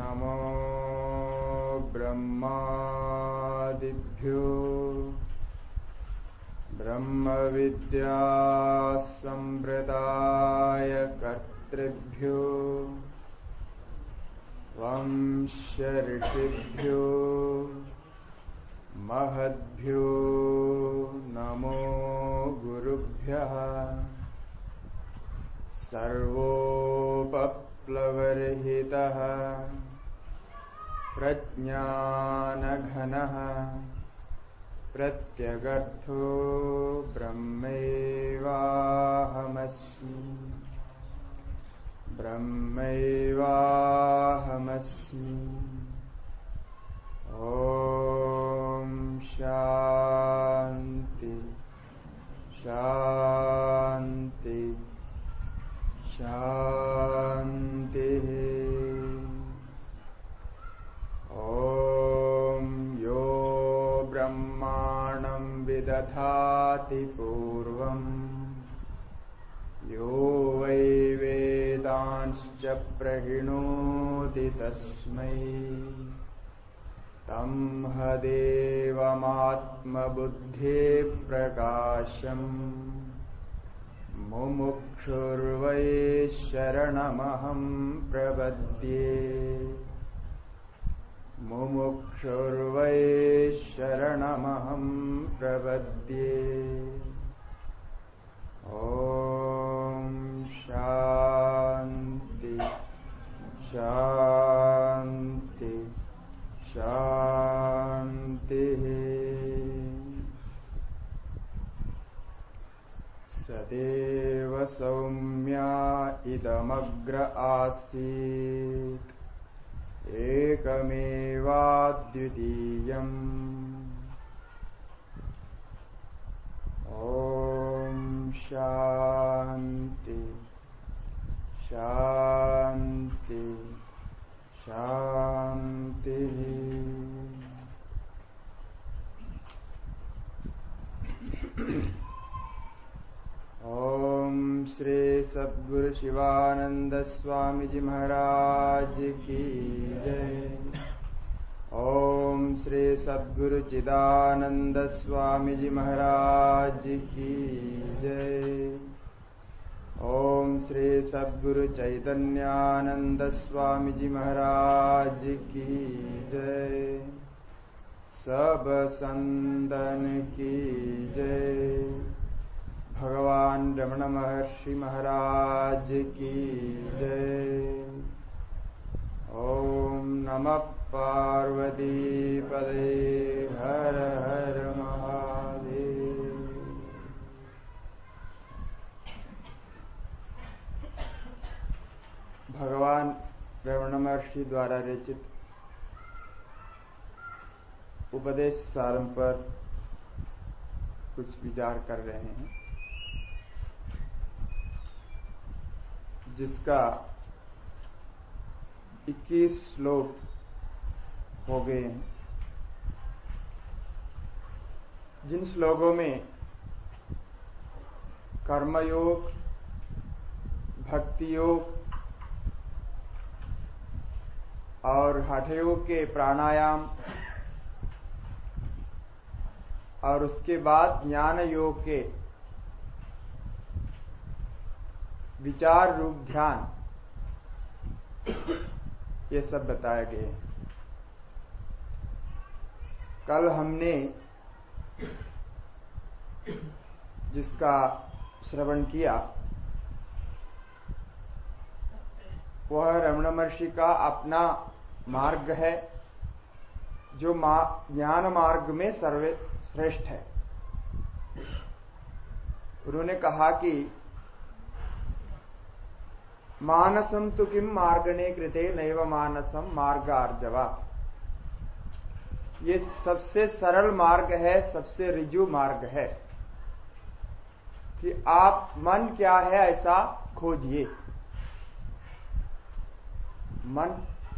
नमो ब्रह्मादिभ्यो ब्रह्मविद्या संप्रदाय कर्तृभ्यो वंश ऋषिभ्यो महद्भ्यो नमो गुरुभ्यः। सर्वोपप्लवरहितः प्रज्ञानघनः प्रत्यगर्थो ब्रह्मैवाहमस्मि ब्रह्मैवाहमस्मि। ॐ शान्ति शान्ति शान्तिः। ॐ यो ब्रह्माणं विदधाति पूर्वम् यो वै वेदांश्च प्रहिणोति तस्मै तं हदेवमात्मबुद्धिप्रकाशम् मुमुक्षुर्वै शरणमहं प्रपद्ये मुमुक्षुर्वै शरणमहं प्रपद्ये। ॐ शान्ति शान्ति शान्तिः। सदेव सौम्या इदमग्र आसीत् एकमेवाद्वितीयम्। ॐ शान्ति शान्ति शान्तिः। ओम श्री सद्गुरु शिवानंद स्वामी जी महाराज की जय। ओम श्री सद्गुरु चिदानंद स्वामी जी महाराज की जय। ओम श्री सद्गुरु चैतन्यानंद स्वामी जी महाराज की जय। सब संतन की जय। भगवान रमण महर्षि महाराज की जय। ओम नमः पार्वती पदे हर हर महादेव। भगवान रमण महर्षि द्वारा रचित उपदेश सारम पर कुछ विचार कर रहे हैं, जिसका 21 श्लोक हो गए हैं। जिन श्लोकों में कर्मयोग, भक्ति योग और हठयोग के प्राणायाम और उसके बाद ज्ञान योग के विचार रूप ध्यान, ये सब बताए गए। कल हमने जिसका श्रवण किया वह रमण महर्षि का अपना मार्ग है, जो ज्ञान मार्ग में सर्वश्रेष्ठ है। उन्होंने कहा कि मानसम तु किम मार्गणे कृते नैव मानसम मार्गार्जवा। ये सबसे सरल मार्ग है, सबसे ऋजु मार्ग है कि आप मन क्या है ऐसा खोजिए। मन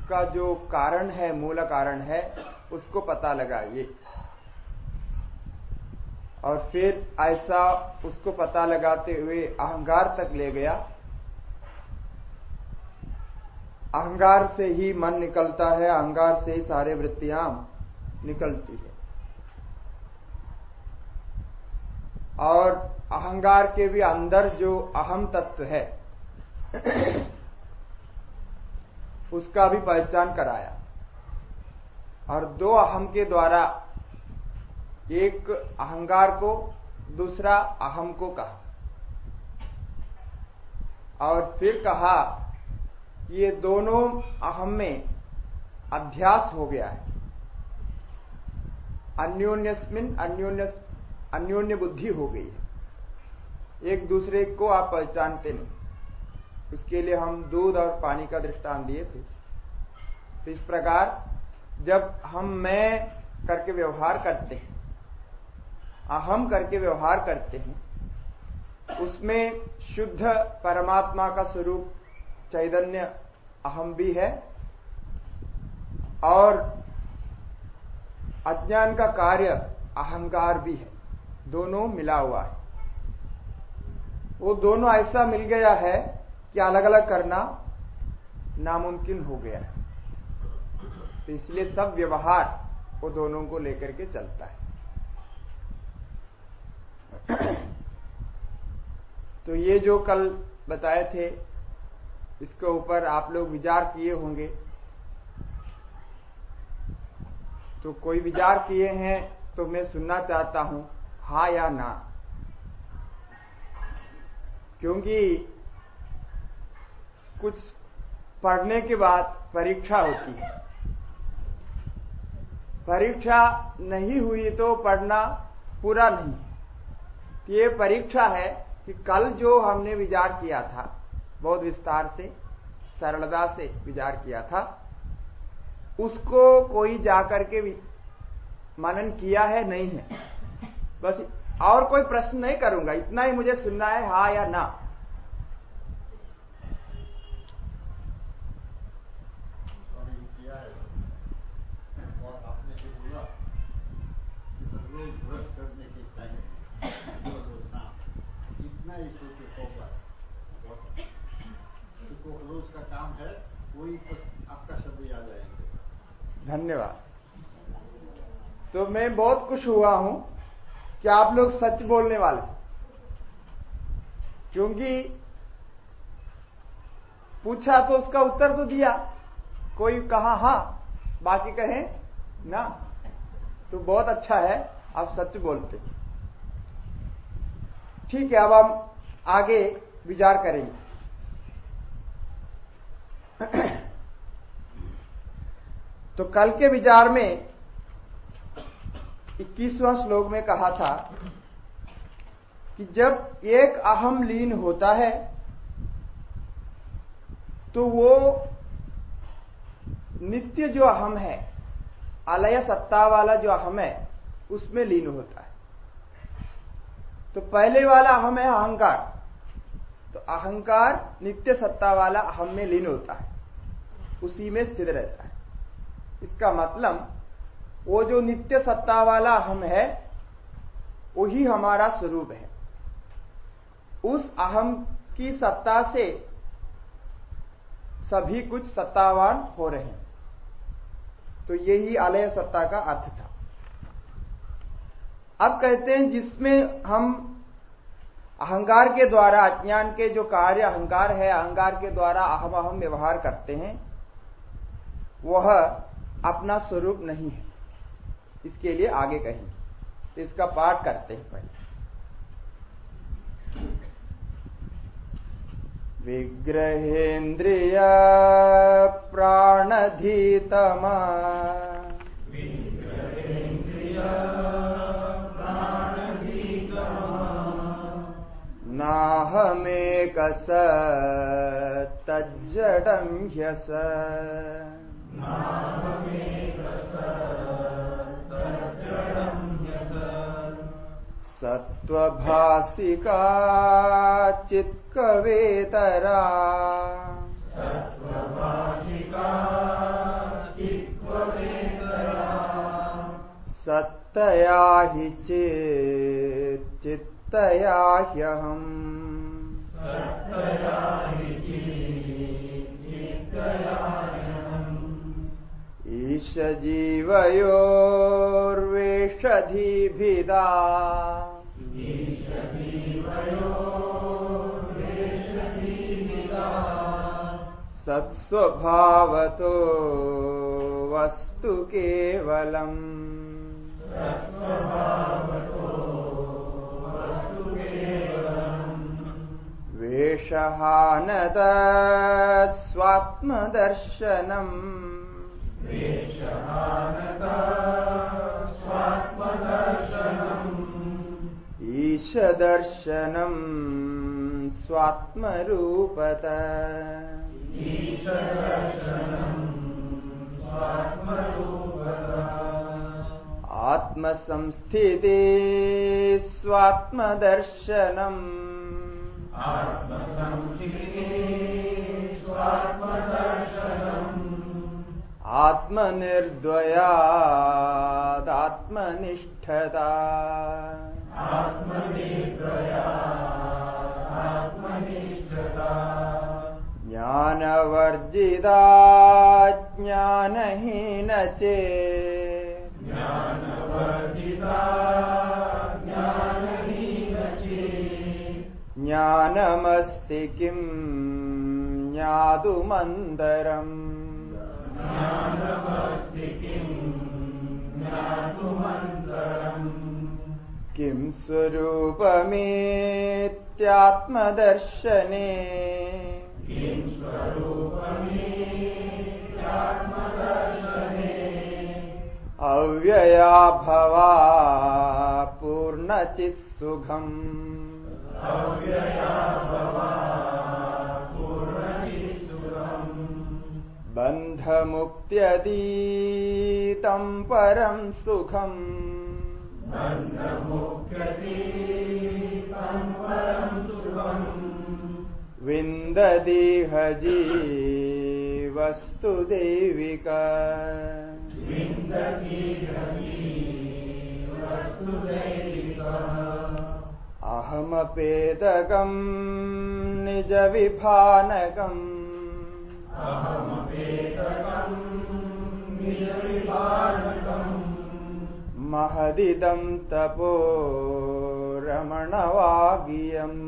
का जो कारण है, मूल कारण है, उसको पता लगाइए और फिर ऐसा उसको पता लगाते हुए अहंकार तक ले गया। अहंकार से ही मन निकलता है, अहंकार से ही सारे वृत्तियां निकलती है। और अहंकार के भी अंदर जो अहम तत्व है उसका भी पहचान कराया, और दो अहम के द्वारा एक अहंकार को, दूसरा अहम को कहा, और फिर कहा कि ये दोनों अहम में अध्यास हो गया है, अन्योन्यस्मिन अन्योन्य बुद्धि हो गई है, एक दूसरे को आप पहचानते नहीं। उसके लिए हम दूध और पानी का दृष्टांत दिए थे। तो इस प्रकार जब हम मैं करके व्यवहार करते हैं, अहम करके व्यवहार करते हैं, उसमें शुद्ध परमात्मा का स्वरूप चैतन्य अहम भी है, और अज्ञान का कार्य अहंकार भी है, दोनों मिला हुआ है। वो दोनों ऐसा मिल गया है कि अलग अलग करना नामुमकिन हो गया है। तो इसलिए सब व्यवहार वो दोनों को लेकर के चलता है। तो ये जो कल बताए थे, इसके ऊपर आप लोग विचार किए होंगे। तो कोई विचार किए हैं तो मैं सुनना चाहता हूं, हाँ या ना, क्योंकि कुछ पढ़ने के बाद परीक्षा होती है। परीक्षा नहीं हुई तो पढ़ना पूरा नहीं है। ये परीक्षा है कि कल जो हमने विचार किया था, बहुत विस्तार से, सरलता से विचार किया था, उसको कोई जाकर के मनन किया है नहीं है। बस और कोई प्रश्न नहीं करूंगा, इतना ही मुझे सुनना है, हाँ या ना। रोज का काम है, वही आपका शब्द याद आएंगे। धन्यवाद। तो मैं बहुत खुश हुआ हूं कि आप लोग सच बोलने वाले, क्योंकि पूछा तो उसका उत्तर तो दिया, कोई कहा हाँ, बाकी कहे ना, तो बहुत अच्छा है, आप सच बोलते। ठीक है, अब हम आगे विचार करेंगे। तो कल के विचार में 21वां श्लोक में कहा था कि जब एक अहम लीन होता है तो वो नित्य जो अहम है, अलय सत्ता वाला जो अहम है, उसमें लीन होता है। तो पहले वाला अहम है अहंकार, तो अहंकार नित्य सत्ता वाला अहम में लीन होता है, उसी में स्थित रहता है। इसका मतलब वो जो नित्य सत्ता वाला अहम है, वही हमारा स्वरूप है। उस अहम की सत्ता से सभी कुछ सत्तावान हो रहे हैं। तो यही अलय सत्ता का अर्थ था। अब कहते हैं जिसमें हम अहंकार के द्वारा, अज्ञान के जो कार्य अहंकार है, अहंकार के द्वारा अहम अहम व्यवहार करते हैं, वह अपना स्वरूप नहीं है। इसके लिए आगे कहेंगे, तो इसका पाठ करते हैं पहले। विग्रहेन्द्रिय प्राणधीतमा नाहमेकस तज्जडं ह्यस सत्वभासिका चित्कवेतरा सत्तया हि चित्तया ह्यहम् ईशजीवयोर्वेषधिभिदा सत्स्वभावतो वस्तु केवलम् वेषः न तत्स्वात्मदर्शनम् ईशदर्शनम् स्वात्मरूपतः आत्मसंस्थिते स्वात्मदर्शनम् आत्मनिर्द्वयादात्मनिष्ठता ज्ञानवर्जिता ज्ञानहीन चेत् ज्ञानमस्ति किं ज्ञातुमन्तरम् किं स्वरूपमेत्यात्मदर्शने अव्यया भवा पूर्णचित्सुखम् बन्धमुक्त्यतीतं परं सुखम् विन्ददिह जीवस्तु दैविका अहमपेदकं निजविभानकम् महदिदं तपो रमणवागियम्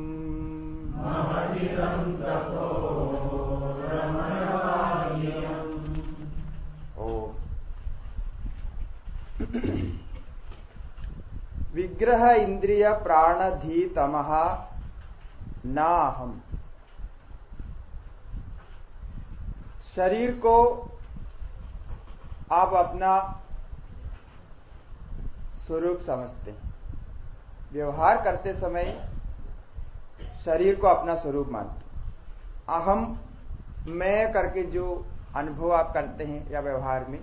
विग्रह इंद्रिय प्राणधी तमः नाहम। शरीर को आप अपना स्वरूप समझते हैं, व्यवहार करते समय शरीर को अपना स्वरूप मानते हैं। अहम मैं करके जो अनुभव आप करते हैं या व्यवहार में,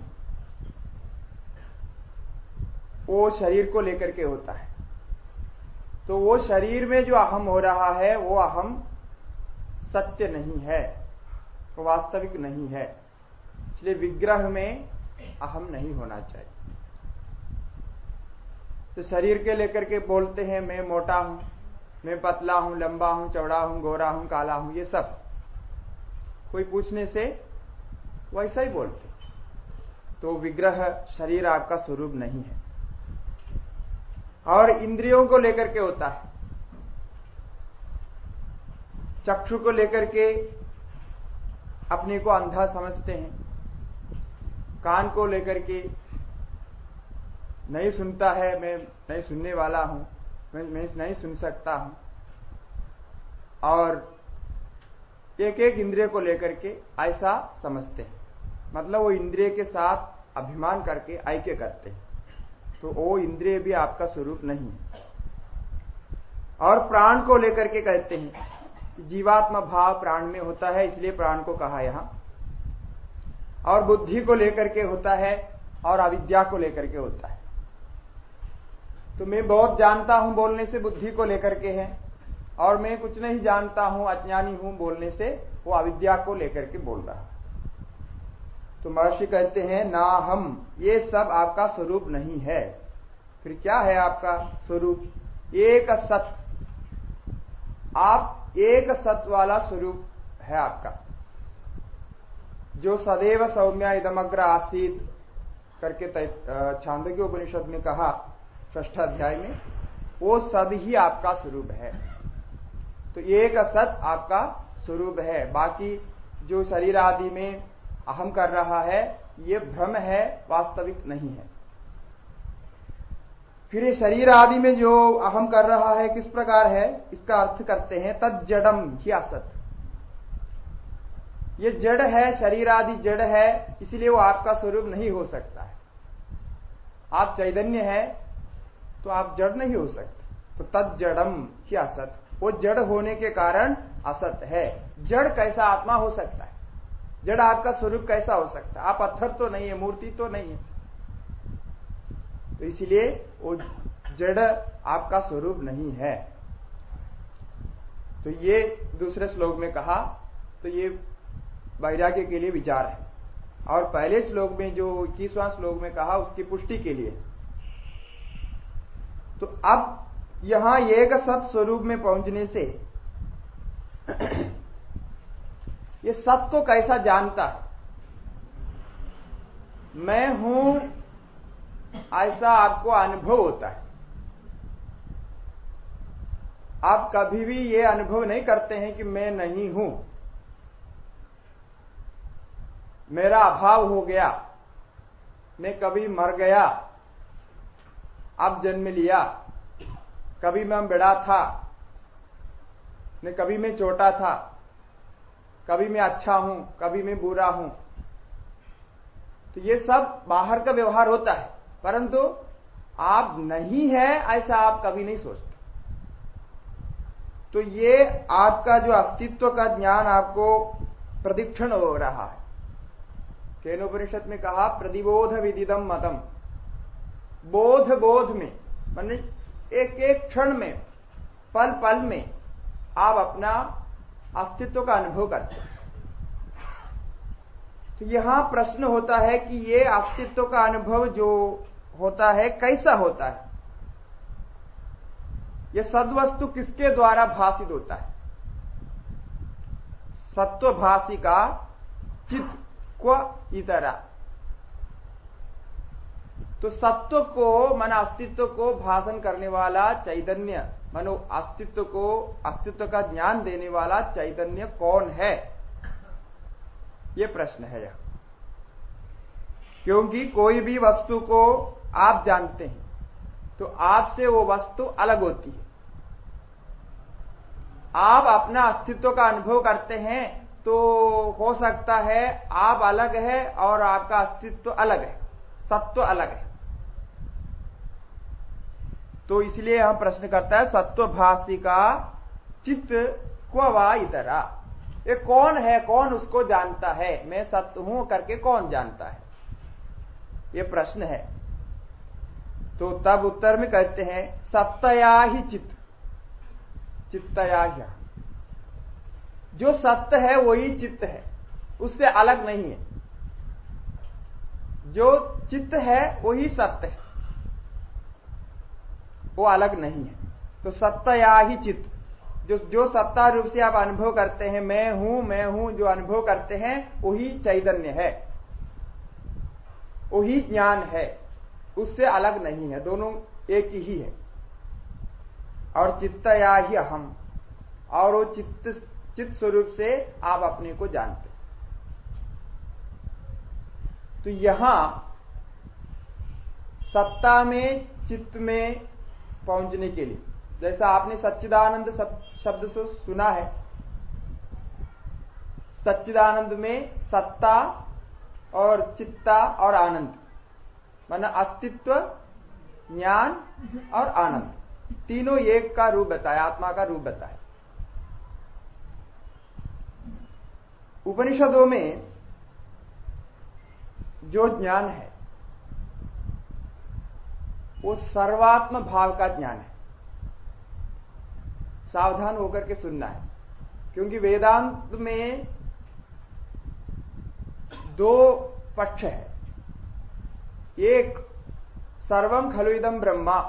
वो शरीर को लेकर के होता है। तो वो शरीर में जो अहम हो रहा है वो अहम सत्य नहीं है, वो वास्तविक नहीं है। इसलिए विग्रह में अहम नहीं होना चाहिए। तो शरीर के लेकर के बोलते हैं मैं मोटा हूं, मैं पतला हूं, लंबा हूं, चौड़ा हूं, गोरा हूं, काला हूं, ये सब कोई पूछने से वैसा ही बोलते। तो विग्रह शरीर आपका स्वरूप नहीं है। और इंद्रियों को लेकर के होता है। चक्षु को लेकर के अपने को अंधा समझते हैं, कान को लेकर के नहीं सुनता है, मैं नहीं सुनने वाला हूं, मैं नहीं सुन सकता हूं। और एक एक इंद्रिय को लेकर के ऐसा समझते हैं, मतलब वो इंद्रिय के साथ अभिमान करके ऐक्य करते हैं। तो वो इंद्रिय भी आपका स्वरूप नहीं। और प्राण को लेकर के कहते हैं कि जीवात्मा भाव प्राण में होता है, इसलिए प्राण को कहा यहां। और बुद्धि को लेकर के होता है और अविद्या को लेकर के होता है। तो मैं बहुत जानता हूं बोलने से बुद्धि को लेकर के है, और मैं कुछ नहीं जानता हूं, अज्ञानी हूं बोलने से वो अविद्या को लेकर के बोल रहा है। तो महर्षि कहते हैं ना हम, ये सब आपका स्वरूप नहीं है। फिर क्या है आपका स्वरूप? एक सत। आप एक सत वाला स्वरूप है आपका, जो सदैव सौम्य इदमग्र आसीत करके छांदोग्य उपनिषद में कहा 6 अध्याय में, वो सद ही आपका स्वरूप है। तो एक सत आपका स्वरूप है, बाकी जो शरीर आदि में अहम कर रहा है ये भ्रम है, वास्तविक नहीं है। फिर ये शरीर आदि में जो अहम कर रहा है किस प्रकार है, इसका अर्थ करते हैं तद जड़म ही असत। ये जड़ है, शरीर आदि जड़ है, इसलिए वो आपका स्वरूप नहीं हो सकता है। आप चैतन्य है तो आप जड़ नहीं हो सकते। तो तद जड़म ही असत, वो जड़ होने के कारण असत है। जड़ कैसा आत्मा हो सकता है? जड़ आपका स्वरूप कैसा हो सकता है? आप पत्थर तो नहीं है, मूर्ति तो नहीं है, तो इसलिए वो जड़ आपका स्वरूप नहीं है। तो ये दूसरे श्लोक में कहा, तो ये वैराग्य के लिए विचार है। और पहले श्लोक में जो 21वां श्लोक में कहा उसकी पुष्टि के लिए। तो अब यहां एक सत स्वरूप में पहुंचने से ये सत को कैसा जानता है? मैं हूं ऐसा आपको अनुभव होता है। आप कभी भी ये अनुभव नहीं करते हैं कि मैं नहीं हूं, मेरा अभाव हो गया, मैं कभी मर गया, अब जन्म लिया, कभी मैं बड़ा था, न कभी मैं छोटा था, कभी मैं अच्छा हूं, कभी मैं बुरा हूं। तो ये सब बाहर का व्यवहार होता है, परंतु आप नहीं है ऐसा आप कभी नहीं सोचते। तो ये आपका जो अस्तित्व का ज्ञान आपको प्रतिक्षण हो रहा है। केनोपनिषद में कहा प्रतिबोध विदिदम मतम। बोध बोध में माने एक एक क्षण में, पल पल में आप अपना अस्तित्व का अनुभव करते हैं। तो यहां प्रश्न होता है कि ये अस्तित्व का अनुभव जो होता है कैसा होता है? यह सद्वस्तु किसके द्वारा भाषित होता है? सत्वभाषी का चित्त क्व इतरा। तो सत्व को मन अस्तित्व को भाषण करने वाला चैतन्य, मानो अस्तित्व को, अस्तित्व का ज्ञान देने वाला चैतन्य कौन है? ये प्रश्न है यह। क्योंकि कोई भी वस्तु को आप जानते हैं तो आपसे वो वस्तु अलग होती है। आप अपना अस्तित्व का अनुभव करते हैं तो हो सकता है आप अलग है और आपका अस्तित्व अलग है, सत्व अलग है। तो इसलिए हम प्रश्न करता है सत्वभाषी का चित्त क्व वा इतरा। ये कौन है, कौन उसको जानता है? मैं सत्य हूं करके कौन जानता है? ये प्रश्न है। तो तब उत्तर में कहते हैं सत्तया ही चित्त, चित्तया ही। जो सत्य है वही चित्त है, उससे अलग नहीं है। जो चित्त है वही सत्य है, वो अलग नहीं है। तो सत्तया ही चित्त, जो सत्ता रूप से आप अनुभव करते हैं, मैं हूं, जो अनुभव करते हैं वही चैतन्य है, वही ज्ञान है, उससे अलग नहीं है, दोनों एक ही है। और चित्तया ही अहम, और वो चित्त स्वरूप से आप अपने को जानते। तो यहां सत्ता में चित्त में पहुंचने के लिए, जैसा आपने सच्चिदानंद शब्द से सुना है, सच्चिदानंद में सत्ता और चित्ता और आनंद, माना अस्तित्व, ज्ञान और आनंद, तीनों एक का रूप बताया, आत्मा का रूप बताया। उपनिषदों में जो ज्ञान है वो सर्वात्म भाव का ज्ञान है। सावधान होकर के सुनना है, क्योंकि वेदांत में दो पक्ष है। एक सर्वम खलु इदं ब्रह्मा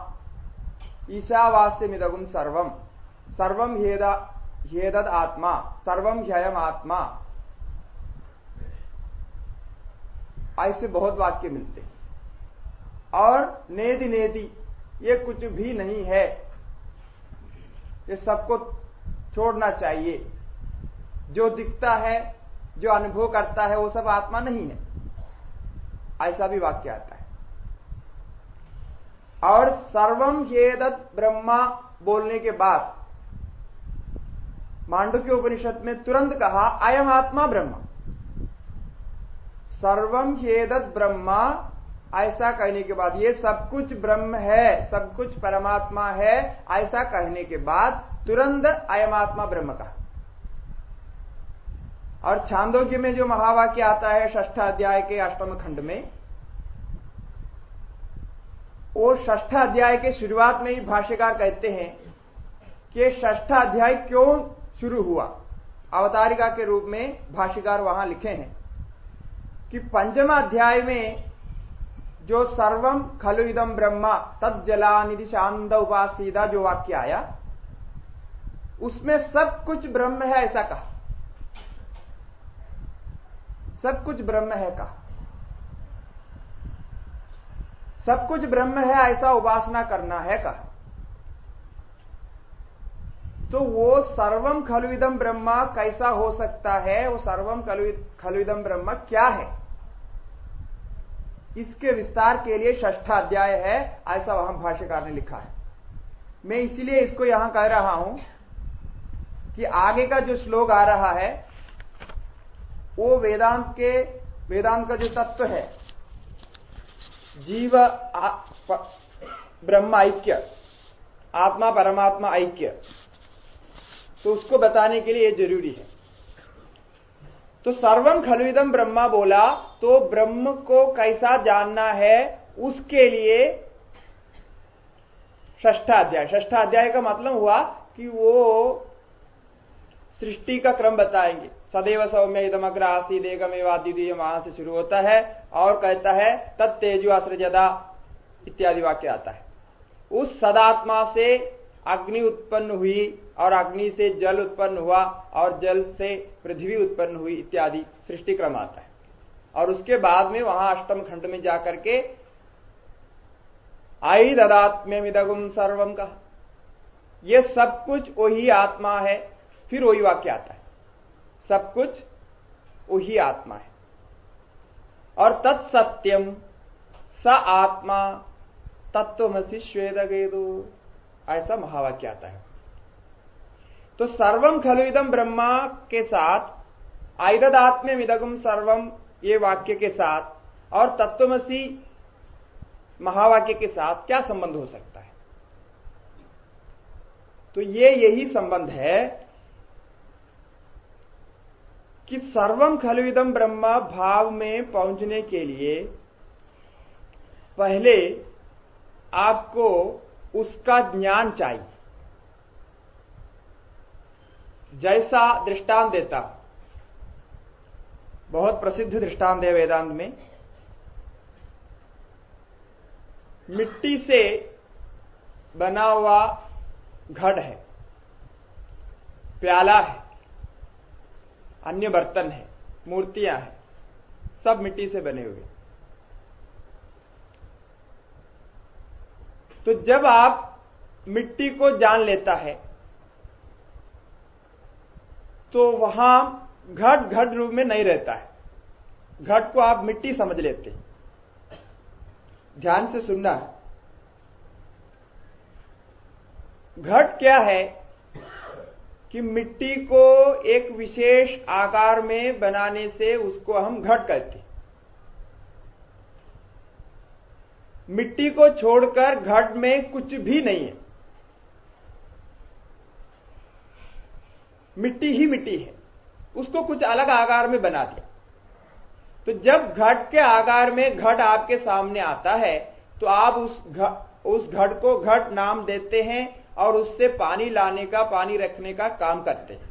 ईशावास्यमिदगुम सर्वम, सर्वम ह्येतद् आत्मा, सर्वम ह्ययम् आत्मा, ऐसे बहुत वाक्य मिलते हैं। और नेति नेति ये कुछ भी नहीं है, ये सबको छोड़ना चाहिए। जो दिखता है, जो अनुभव करता है, वो सब आत्मा नहीं है, ऐसा भी वाक्य आता है। और सर्वम ह्येतत् ब्रह्मा बोलने के बाद मांडुक्य उपनिषद में तुरंत कहा अयम आत्मा ब्रह्म। सर्वम ह्येतत् ब्रह्मा ऐसा कहने के बाद, ये सब कुछ ब्रह्म है, सब कुछ परमात्मा है, ऐसा कहने के बाद तुरंत अयम आत्मा ब्रह्म कहा। और छांदोग्य में जो महावाक्य आता है 6 अध्याय के 8वें खंड में, वो 6 अध्याय के शुरुआत में ही भाष्यकार कहते हैं कि 6 अध्याय क्यों शुरू हुआ। अवतारिका के रूप में भाष्यकार वहां लिखे हैं कि 5वें अध्याय में जो सर्वम खलु इदम ब्रह्मा तज्जलानिधि शांत उपासीदा जो वाक्य आया, उसमें सब कुछ ब्रह्म है ऐसा कहा, सब कुछ ब्रह्म है कहा, सब कुछ ब्रह्म है ऐसा उपासना करना है कहा। तो वो सर्वम खलु इदम ब्रह्मा कैसा हो सकता है, वो सर्वम खलु इदम ब्रह्मा क्या है, इसके विस्तार के लिए 6 अध्याय है, ऐसा वहां भाष्यकार ने लिखा है। मैं इसीलिए इसको यहां कह रहा हूं कि आगे का जो श्लोक आ रहा है वो वेदांत का जो तत्व है, जीव ब्रह्म ऐक्य, आत्मा परमात्मा ऐक्य, तो उसको बताने के लिए ये जरूरी है। तो सर्वम खलु इदम ब्रह्मा बोला तो ब्रह्म को कैसा जानना है, उसके लिए 6 अध्याय। 6 अध्याय का मतलब हुआ कि वो सृष्टि का क्रम बताएंगे। सदैव सौम्य इदमग्र आसीद एकमेवाद्वितीय वहां से शुरू होता है और कहता है तत्तेजो असृजदा इत्यादि वाक्य आता है। उस सदात्मा से अग्नि उत्पन्न हुई और अग्नि से जल उत्पन्न हुआ और जल से पृथ्वी उत्पन्न हुई इत्यादि सृष्टि क्रम आता है। और उसके बाद में वहां 8वें खंड में जाकर के आई ददात्म्यमिदगुम सर्वम का, ये सब कुछ वही आत्मा है। फिर वही वाक्य आता है, सब कुछ वही आत्मा है। और तत्सत्यम स आत्मा तत्वमसि श्वेतकेतु, ऐसा महावाक्य आता है। तो सर्वम खलु इदम ब्रह्मा के साथ आइददात्म्यमिदगुम सर्वम ये वाक्य के साथ और तत्वमसि महावाक्य के साथ क्या संबंध हो सकता है? तो यही संबंध है कि सर्वम खलु इदम ब्रह्मा भाव में पहुंचने के लिए पहले आपको उसका ज्ञान चाहिए। जैसा दृष्टांत देता, बहुत प्रसिद्ध दृष्टांत है वेदांत में, मिट्टी से बना हुआ घड़ है, प्याला है, अन्य बर्तन है, मूर्तियां हैं, सब मिट्टी से बने हुए। तो जब आप मिट्टी को जान लेता है तो वहां घट रूप में नहीं रहता है, घट को आप मिट्टी समझ लेते हैं। ध्यान से सुनना है, घट क्या है कि मिट्टी को एक विशेष आकार में बनाने से उसको हम घट कहते हैं। मिट्टी को छोड़कर घट में कुछ भी नहीं है, मिट्टी ही मिट्टी है, उसको कुछ अलग आकार में बना दिया। तो जब घट के आकार में घट आपके सामने आता है तो आप उस घट को घट नाम देते हैं और उससे पानी लाने का, पानी रखने का काम करते हैं।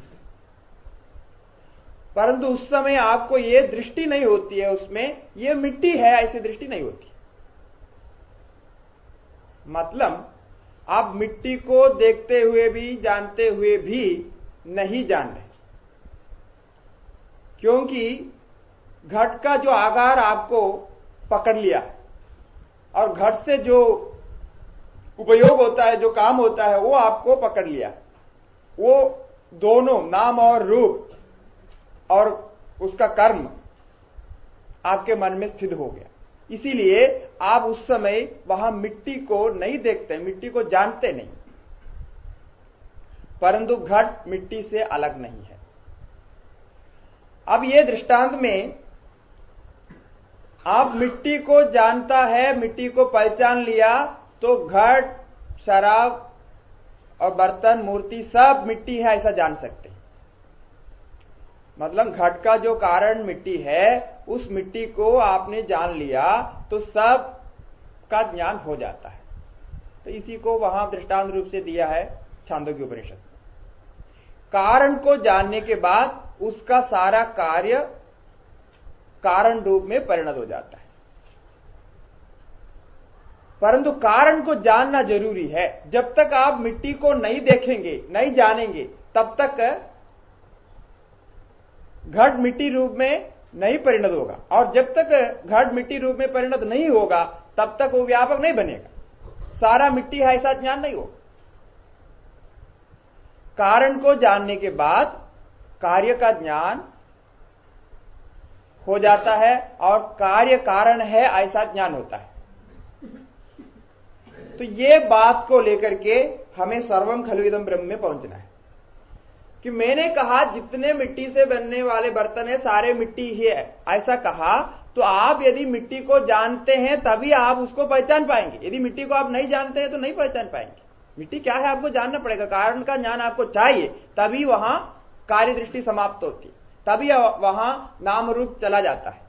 परंतु उस समय आपको यह दृष्टि नहीं होती है, उसमें यह मिट्टी है ऐसी दृष्टि नहीं होती। मतलब आप मिट्टी को देखते हुए भी, जानते हुए भी नहीं जान रहे, क्योंकि घट का जो आकार आपको पकड़ लिया और घट से जो उपयोग होता है, जो काम होता है, वो आपको पकड़ लिया। वो दोनों नाम और रूप और उसका कर्म आपके मन में स्थित हो गया। इसीलिए आप उस समय वहां मिट्टी को नहीं देखते, मिट्टी को जानते नहीं। परंतु घट मिट्टी से अलग नहीं है। अब ये दृष्टांत में आप मिट्टी को जानता है, मिट्टी को पहचान लिया, तो घट, शराब और बर्तन, मूर्ति सब मिट्टी है ऐसा जान सकते हैं। मतलब घट का जो कारण मिट्टी है, उस मिट्टी को आपने जान लिया तो सब का ज्ञान हो जाता है। तो इसी को वहां दृष्टांत रूप से दिया है छांदोग्य उपनिषद। कारण को जानने के बाद उसका सारा कार्य कारण रूप में परिणत हो जाता है। परंतु कारण को जानना जरूरी है। जब तक आप मिट्टी को नहीं देखेंगे, नहीं जानेंगे, तब तक घट मिट्टी रूप में नहीं परिणत होगा। और जब तक घट मिट्टी रूप में परिणत नहीं होगा, तब तक वो व्यापक नहीं बनेगा। सारा मिट्टी है ऐसा ज्ञान नहीं होगा। कारण को जानने के बाद कार्य का ज्ञान हो जाता है और कार्य कारण है ऐसा ज्ञान होता है। तो ये बात को लेकर के हमें सर्वम खलु इदं ब्रह्म में पहुंचना है कि मैंने कहा जितने मिट्टी से बनने वाले बर्तन है सारे मिट्टी ही है, ऐसा कहा। तो आप यदि मिट्टी को जानते हैं तभी आप उसको पहचान पाएंगे। यदि मिट्टी को आप नहीं जानते हैं तो नहीं पहचान पाएंगे। मिट्टी क्या है आपको जानना पड़ेगा, कारण का ज्ञान आपको चाहिए, तभी वहां कार्य दृष्टि समाप्त होती, तभी वहां नाम रूप चला जाता है।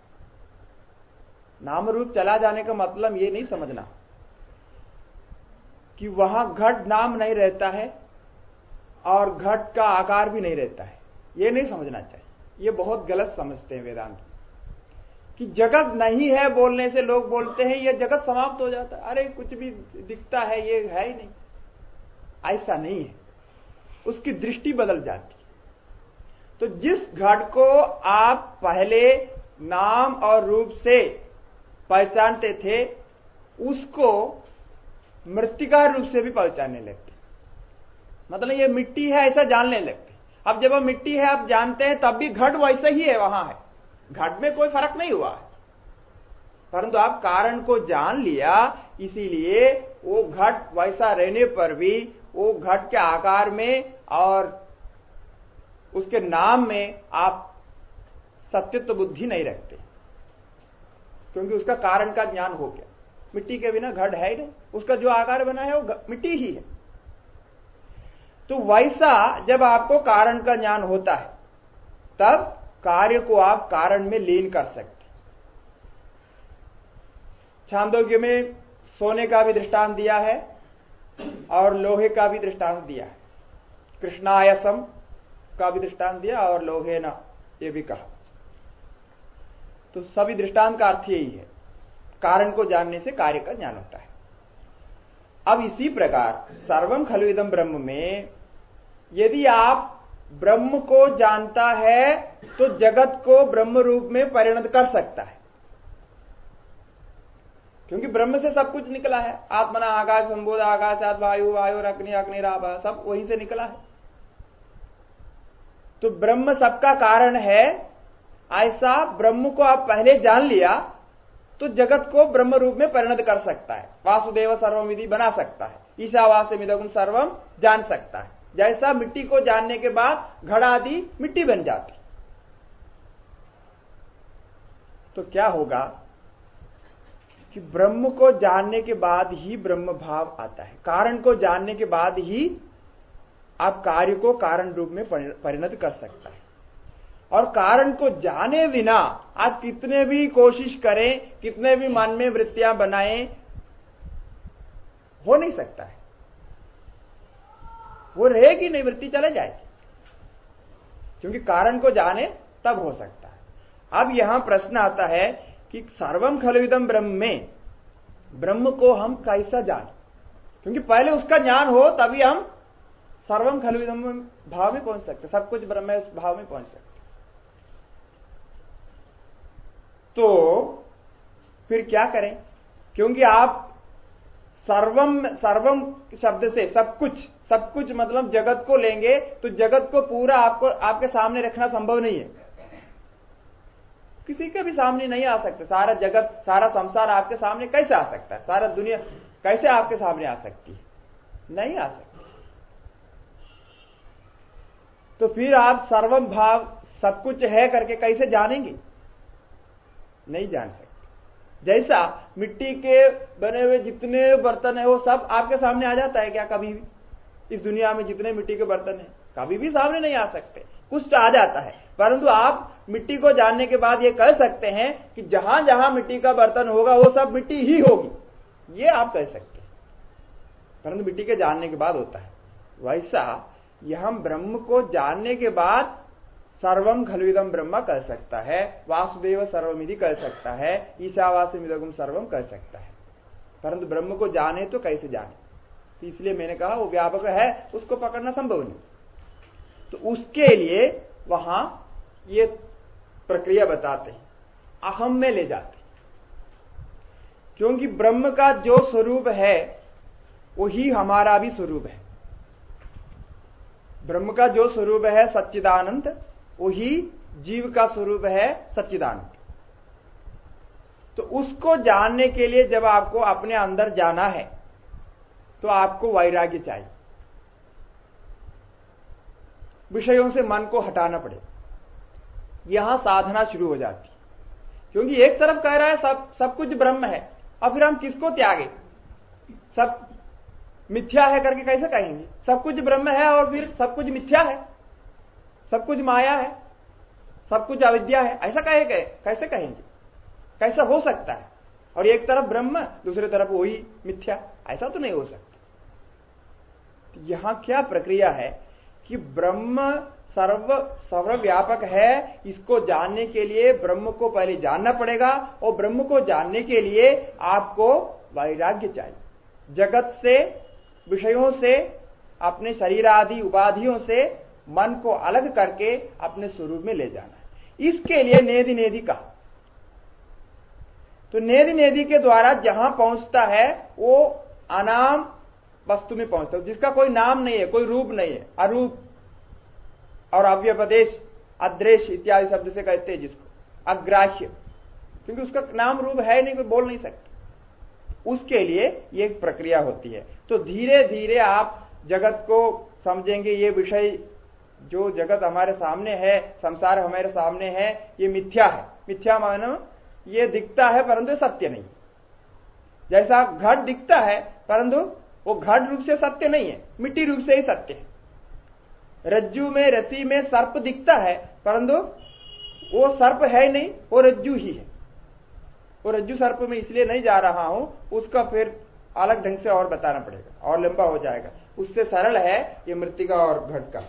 नाम रूप चला जाने का मतलब ये नहीं समझना कि वहां घट नाम नहीं रहता है और घट का आकार भी नहीं रहता है, ये नहीं समझना चाहिए। ये बहुत गलत समझते हैं वेदांत कि जगत नहीं है बोलने से लोग बोलते हैं ये जगत समाप्त हो जाता है। अरे कुछ भी दिखता है ये है ही नहीं, ऐसा नहीं है। उसकी दृष्टि बदल जाती है। तो जिस घट को आप पहले नाम और रूप से पहचानते थे, उसको मृत्तिका रूप से भी पहचानने लगते। मतलब ये मिट्टी है ऐसा जानने लगते। अब जब वो मिट्टी है आप जानते हैं, तब भी घट वैसा ही है, वहां है, घट में कोई फर्क नहीं हुआ है। परंतु आप कारण को जान लिया, इसीलिए वो घट वैसा रहने पर भी वो घट के आकार में और उसके नाम में आप सत्यत्व बुद्धि नहीं रखते, क्योंकि उसका कारण का ज्ञान हो गया। मिट्टी के बिना घट है ही नहीं, उसका जो आकार बना है वो मिट्टी ही है। तो वैसा जब आपको कारण का ज्ञान होता है, तब कार्य को आप कारण में लीन कर सकते। छांदोग्य में सोने का भी दृष्टांत दिया है और लोहे का भी दृष्टांत दिया है। कृष्णायसम का भी दृष्टांत दिया और लोहे न, ये भी कहा। तो सभी दृष्टांत का अर्थ यही है, कारण को जानने से कार्य का ज्ञान होता है। अब इसी प्रकार सर्वम खलु इदं ब्रह्म में यदि आप ब्रह्म को जानता है तो जगत को ब्रह्म रूप में परिणत कर सकता है, क्योंकि ब्रह्म से सब कुछ निकला है। आत्मना आकाश संबोध, आकाशात वायु, वायु अग्नि, अग्निराभा, सब वहीं से निकला है। तो ब्रह्म सबका कारण है, ऐसा ब्रह्म को आप पहले जान लिया तो जगत को ब्रह्म रूप में परिणत कर सकता है। वासुदेव सर्वम विधि बना सकता है, ईशावास्यमिदं सर्वम जान सकता है। जैसा मिट्टी को जानने के बाद घड़ा आदि मिट्टी बन जाती। तो क्या होगा कि ब्रह्म को जानने के बाद ही ब्रह्म भाव आता है। कारण को जानने के बाद ही आप कार्य को कारण रूप में परिणत कर सकता है। और कारण को जाने बिना आप कितने भी कोशिश करें, कितने भी मन में वृत्तियां बनाएं, हो नहीं सकता है। वो रहेगी नहीं, वृत्ति चले जाएगी, क्योंकि कारण को जाने तब हो सकता है। अब यहां प्रश्न आता है कि सर्वम खलु इदं ब्रह्म में ब्रह्म को हम कैसा जाने, क्योंकि पहले उसका ज्ञान हो तभी हम सर्वम खलु इदं भाव में पहुंच सकते, सब कुछ ब्रह्म है उस भाव में पहुंच सकते। तो फिर क्या करें क्योंकि आप सर्वम सर्वम शब्द से सब कुछ मतलब जगत को लेंगे तो जगत को पूरा आपके सामने रखना संभव नहीं है, किसी के भी सामने नहीं आ सकते। सारा जगत सारा संसार आपके सामने कैसे आ सकता है, सारा दुनिया कैसे आपके सामने आ सकती है, नहीं आ सकती। तो फिर आप सर्वम भाव सब कुछ है करके कैसे जानेंगे, नहीं जान सकते। जैसा मिट्टी के बने हुए जितने बर्तन है वो सब आपके सामने आ जाता है क्या कभी भी? इस दुनिया में जितने मिट्टी के बर्तन हैं कभी भी सामने नहीं आ सकते, कुछ आ जाता है। परंतु आप मिट्टी को जानने के बाद ये कह सकते हैं कि जहां जहां मिट्टी का बर्तन होगा वो सब मिट्टी ही होगी, ये आप कह सकते हैं, परंतु मिट्टी के जानने के बाद होता है। वैसा यह हम ब्रह्म को जानने के बाद सर्वम खलुइदम ब्रह्म कह सकता है, वासुदेव सर्वमिति कह सकता है, ईशावास्यमिदगुम सर्वम कह सकता है। परंतु ब्रह्म को जाने तो कैसे जाने, इसलिए मैंने कहा वो व्यापक है, उसको पकड़ना संभव नहीं। तो उसके लिए वहां ये प्रक्रिया बताते हैं, अहम में ले जाते हैं। क्योंकि ब्रह्म का जो स्वरूप है वही हमारा भी स्वरूप है। ब्रह्म का जो स्वरूप है सच्चिदानंद, वही जीव का स्वरूप है सच्चिदानंद। तो उसको जानने के लिए जब आपको अपने अंदर जाना है तो आपको वैराग्य चाहिए, विषयों से मन को हटाना पड़े, यहां साधना शुरू हो जाती है। क्योंकि एक तरफ कह रहा है सब कुछ ब्रह्म है, और फिर हम किसको त्यागे, सब मिथ्या है करके कैसे कहेंगे? सब कुछ ब्रह्म है और फिर सब कुछ मिथ्या है, सब कुछ माया है, सब कुछ अविद्या है, ऐसा कैसे कहेंगे? कैसा हो सकता है? और एक तरफ ब्रह्म दूसरी तरफ वही मिथ्या, ऐसा तो नहीं हो सकता। यहां क्या प्रक्रिया है कि ब्रह्म सर्वव्यापक है, इसको जानने के लिए ब्रह्म को पहले जानना पड़ेगा, और ब्रह्म को जानने के लिए आपको वैराग्य चाहिए। जगत से, विषयों से, अपने शरीर आदि उपाधियों से मन को अलग करके अपने स्वरूप में ले जाना है। इसके लिए नेदि नेदि कहा। तो नेदि नेदि के द्वारा जहां पहुंचता है वो अनाम वस्तु में पहुंचता है, जिसका कोई नाम नहीं है, कोई रूप नहीं है, अरूप और अव्यपदेश अदृश्य इत्यादि शब्द से कहते हैं जिसको, अग्राह्य, क्योंकि उसका नाम रूप है नहीं, कोई बोल नहीं सकता। उसके लिए ये एक प्रक्रिया होती है। तो धीरे धीरे आप जगत को समझेंगे, ये विषय जो जगत हमारे सामने है, संसार हमारे सामने है, ये मिथ्या है। मिथ्या मानो ये दिखता है परंतु सत्य नहीं। जैसा घट दिखता है परंतु वो घट रूप से सत्य नहीं है, मिट्टी रूप से ही सत्य है। रज्जू में, रस्सी में सर्प दिखता है परंतु वो सर्प है नहीं, वो रज्जू ही है। वो रज्जू सर्प में इसलिए नहीं जा रहा हूं, उसका फिर अलग ढंग से और बताना पड़ेगा और लंबा हो जाएगा। उससे सरल है ये मृतिका और घट का।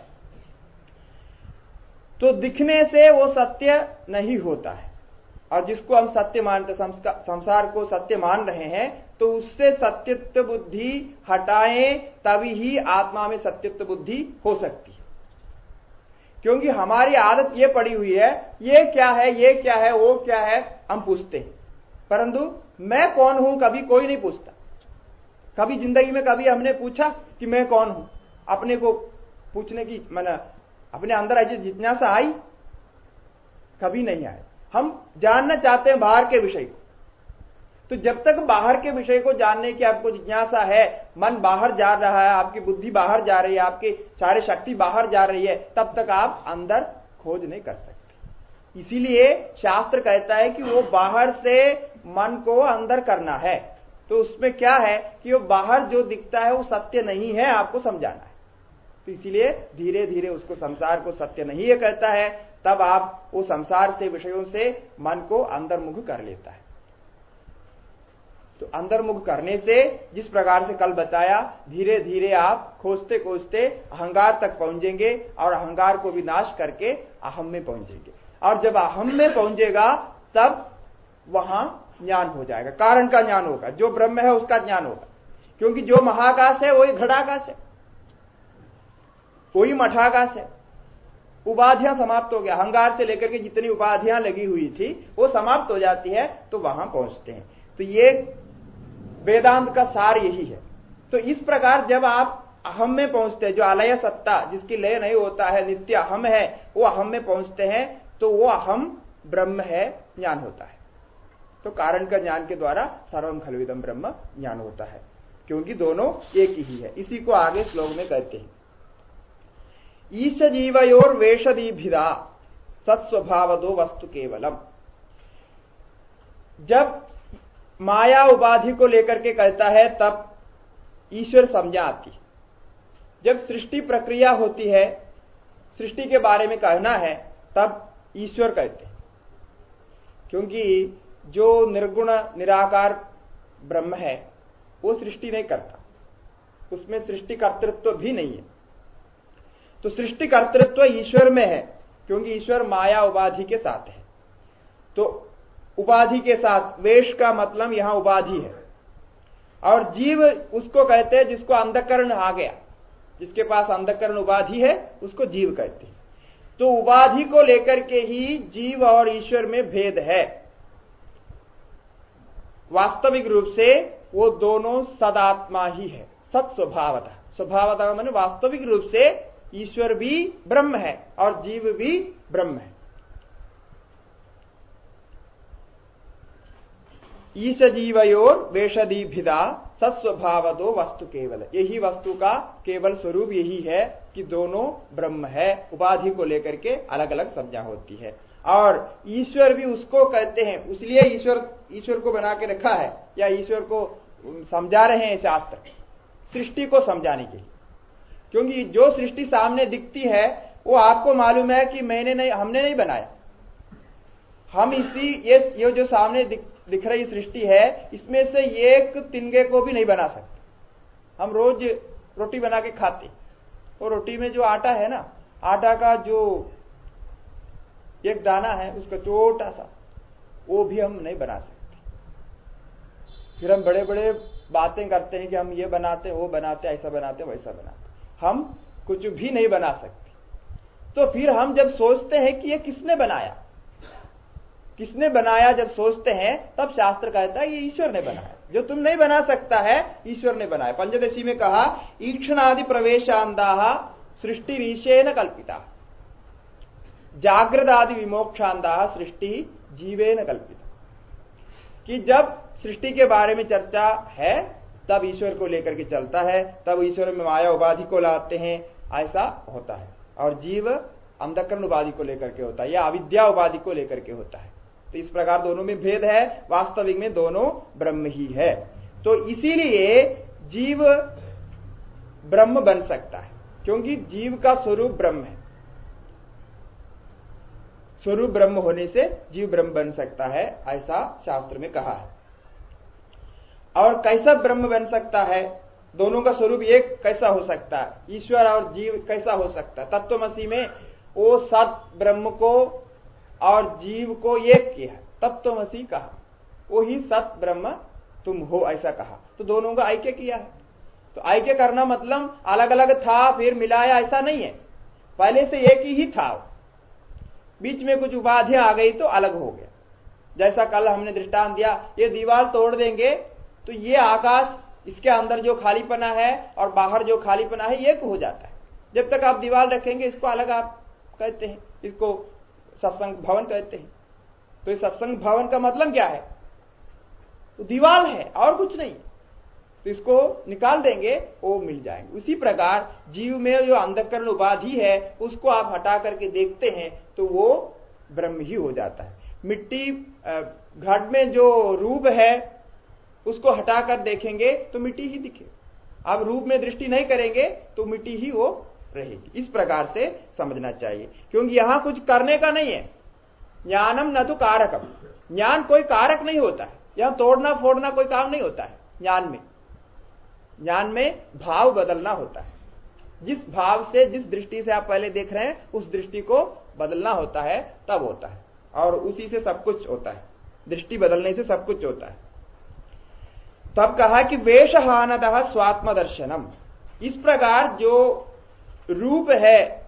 तो दिखने से वो सत्य नहीं होता है, और जिसको हम सत्य मानते, संसार को सत्य मान रहे हैं, तो उससे सत्यत्व बुद्धि हटाएं तभी ही आत्मा में सत्यत्व बुद्धि हो सकती है। क्योंकि हमारी आदत ये पड़ी हुई है, ये क्या है, ये क्या है, वो क्या है, हम पूछते हैं, परंतु मैं कौन हूं कभी कोई नहीं पूछता। कभी जिंदगी में कभी हमने पूछा कि मैं कौन हूं? अपने को पूछने की अपने अंदर ऐसी जिज्ञासा आई? कभी नहीं आई। हम जानना चाहते हैं बाहर के विषय को। तो जब तक बाहर के विषय को जानने की आपको जिज्ञासा है, मन बाहर जा रहा है, आपकी बुद्धि बाहर जा रही है, आपकी सारी शक्ति बाहर जा रही है, तब तक आप अंदर खोज नहीं कर सकते। इसीलिए शास्त्र कहता है कि वो बाहर से मन को अंदर करना है। तो उसमें क्या है कि वो बाहर जो दिखता है वो सत्य नहीं है, आपको समझाना है। तो इसीलिए धीरे धीरे उसको, संसार को सत्य नहीं है कहता है, तब आप वो संसार से, विषयों से मन को अंतर्मुख कर लेता है। तो अंतर्मुख करने से, जिस प्रकार से कल बताया, धीरे धीरे आप खोजते खोजते अहंकार तक पहुंचेंगे, और अहंकार को भी नाश करके अहम में पहुंचेंगे। और जब अहम में पहुंचेगा तब वहां ज्ञान हो जाएगा, कारण का ज्ञान होगा, जो ब्रह्म है उसका ज्ञान होगा। क्योंकि जो महाकाश है वही घटाकाश है, वही मठाकाश है। उपाधियां समाप्त हो गया, अहंकार से लेकर के जितनी उपाधियां लगी हुई थी वो समाप्त हो जाती है, तो वहां पहुंचते हैं। तो ये वेदांत का सार यही है। तो इस प्रकार जब आप अहम में पहुंचते हैं, जो अलय सत्ता जिसकी लय नहीं होता है, नित्य अहम है, वो अहम में पहुंचते हैं तो वो अहम ब्रह्म है ज्ञान होता है। तो कारण का ज्ञान के द्वारा सर्वम खलविदम ब्रह्म ज्ञान होता है, क्योंकि दोनों एक ही है। इसी को आगे श्लोक में कहते हैं, ईश जीवयोर वेशदी भिदा सत्स्वभावदो वस्तु केवलम। जब माया उपाधि को लेकर के कहता है तब ईश्वर समझा आती है। जब सृष्टि प्रक्रिया होती है, सृष्टि के बारे में कहना है, तब ईश्वर कहते हैं, क्योंकि जो निर्गुण निराकार ब्रह्म है वो सृष्टि नहीं करता, उसमें सृष्टि कर्तृत्व भी नहीं है। तो सृष्टि कर्तृत्व ईश्वर में है, क्योंकि ईश्वर माया उपाधि के साथ है। तो उपाधि के साथ, वेश का मतलब यहां उपाधि है, और जीव उसको कहते हैं जिसको अंधकरण आ गया, जिसके पास अंधकरण उपाधि है उसको जीव कहते हैं। तो उपाधि को लेकर के ही जीव और ईश्वर में भेद है। वास्तविक रूप से वो दोनों सदात्मा ही है, सत स्वभावतः। स्वभावतः माने वास्तविक रूप से ईश्वर भी ब्रह्म है और जीव भी ब्रह्म है। ईश जीवयोर वेशदी भिदा सत्स्वभावदो वस्तु केवल। यही वस्तु का केवल स्वरूप यही है कि दोनों ब्रह्म है। उपाधि को लेकर के अलग अलग संज्ञा होती है, और ईश्वर भी उसको कहते हैं। इसलिए ईश्वर को बना के रखा है, या ईश्वर को समझा रहे हैं शास्त्र, सृष्टि को समझाने के लिए। क्योंकि जो सृष्टि सामने दिखती है वो आपको मालूम है कि हमने नहीं बनाया। हम ये जो सामने दिख रही सृष्टि है, इसमें से एक तिनके को भी नहीं बना सकते। हम रोज रोटी बना के खाते, और रोटी में जो आटा है ना, आटा का जो एक दाना है उसका छोटा सा, वो भी हम नहीं बना सकते। फिर हम बड़े बड़े बातें करते हैं कि हम ये बनाते, वो बनाते, ऐसा बनाते, वैसा बनाते। हम कुछ भी नहीं बना सकते। तो फिर हम जब सोचते हैं कि ये किसने बनाया, जब सोचते हैं तब शास्त्र कहता है ये ईश्वर ने बनाया। जो तुम नहीं बना सकता है ईश्वर ने बनाया। पंचदशी में कहा, ईक्षणादि प्रवेशांदा सृष्टि ऋषेन कल्पिता, जागृत आदि विमोक्षांदा सृष्टि जीवेन कल्पिता। कि जब सृष्टि के बारे में चर्चा है तब ईश्वर को लेकर के चलता है, तब ईश्वर में माया उपाधि को लाते हैं, ऐसा होता है। और जीव अंधकरण उपाधि को लेकर के होता है, या अविद्या उपाधि को लेकर के होता है। तो इस प्रकार दोनों में भेद है, वास्तविक में दोनों ब्रह्म ही है। तो इसीलिए जीव ब्रह्म बन सकता है, क्योंकि जीव का स्वरूप ब्रह्म है। स्वरूप ब्रह्म होने से जीव ब्रह्म बन सकता है, ऐसा शास्त्र में कहा है। और कैसा ब्रह्म बन सकता है, दोनों का स्वरूप एक कैसा हो सकता है, ईश्वर और जीव कैसा हो सकता है। तत्वमसी में वो सत ब्रह्म को और जीव को एक किया, तत्वमसी कहा, वो ही सत ब्रह्म तुम हो ऐसा कहा। तो दोनों का ऐक्य किया है। तो ऐक्य करना मतलब अलग अलग था फिर मिलाया, ऐसा नहीं है। पहले से एक ही था, बीच में कुछ उपाधियां आ गई तो अलग हो गया। जैसा कल हमने दृष्टांत दिया, ये दीवार तोड़ देंगे तो ये आकाश, इसके अंदर जो खालीपना है और बाहर जो खालीपना है एक हो जाता है। जब तक आप दीवार रखेंगे इसको अलग आप कहते हैं, इसको सत्संग भवन कहते हैं। तो इस सत्संग भवन का मतलब क्या है, तो दीवार है और कुछ नहीं। तो इसको निकाल देंगे वो मिल जाएंगे। उसी प्रकार जीव में जो अंधकरण उपाधि है उसको आप हटा करके देखते हैं तो वो ब्रह्म ही हो जाता है। मिट्टी घट में जो रूप है उसको हटाकर देखेंगे तो मिट्टी ही दिखे। आप रूप में दृष्टि नहीं करेंगे तो मिट्टी ही वो रहेगी। इस प्रकार से समझना चाहिए, क्योंकि यहां कुछ करने का नहीं है। ज्ञानम न तो कारकम, ज्ञान कोई कारक नहीं होता है। यहां तोड़ना फोड़ना कोई काम नहीं होता है। ज्ञान में भाव बदलना होता है। जिस भाव से, जिस दृष्टि से आप पहले देख रहे हैं उस दृष्टि को बदलना होता है, तब होता है। और उसी से सब कुछ होता है। दृष्टि बदलने से सब कुछ होता है। तब कहा कि वेशहानतः स्वात्म दर्शनम। इस प्रकार जो रूप है,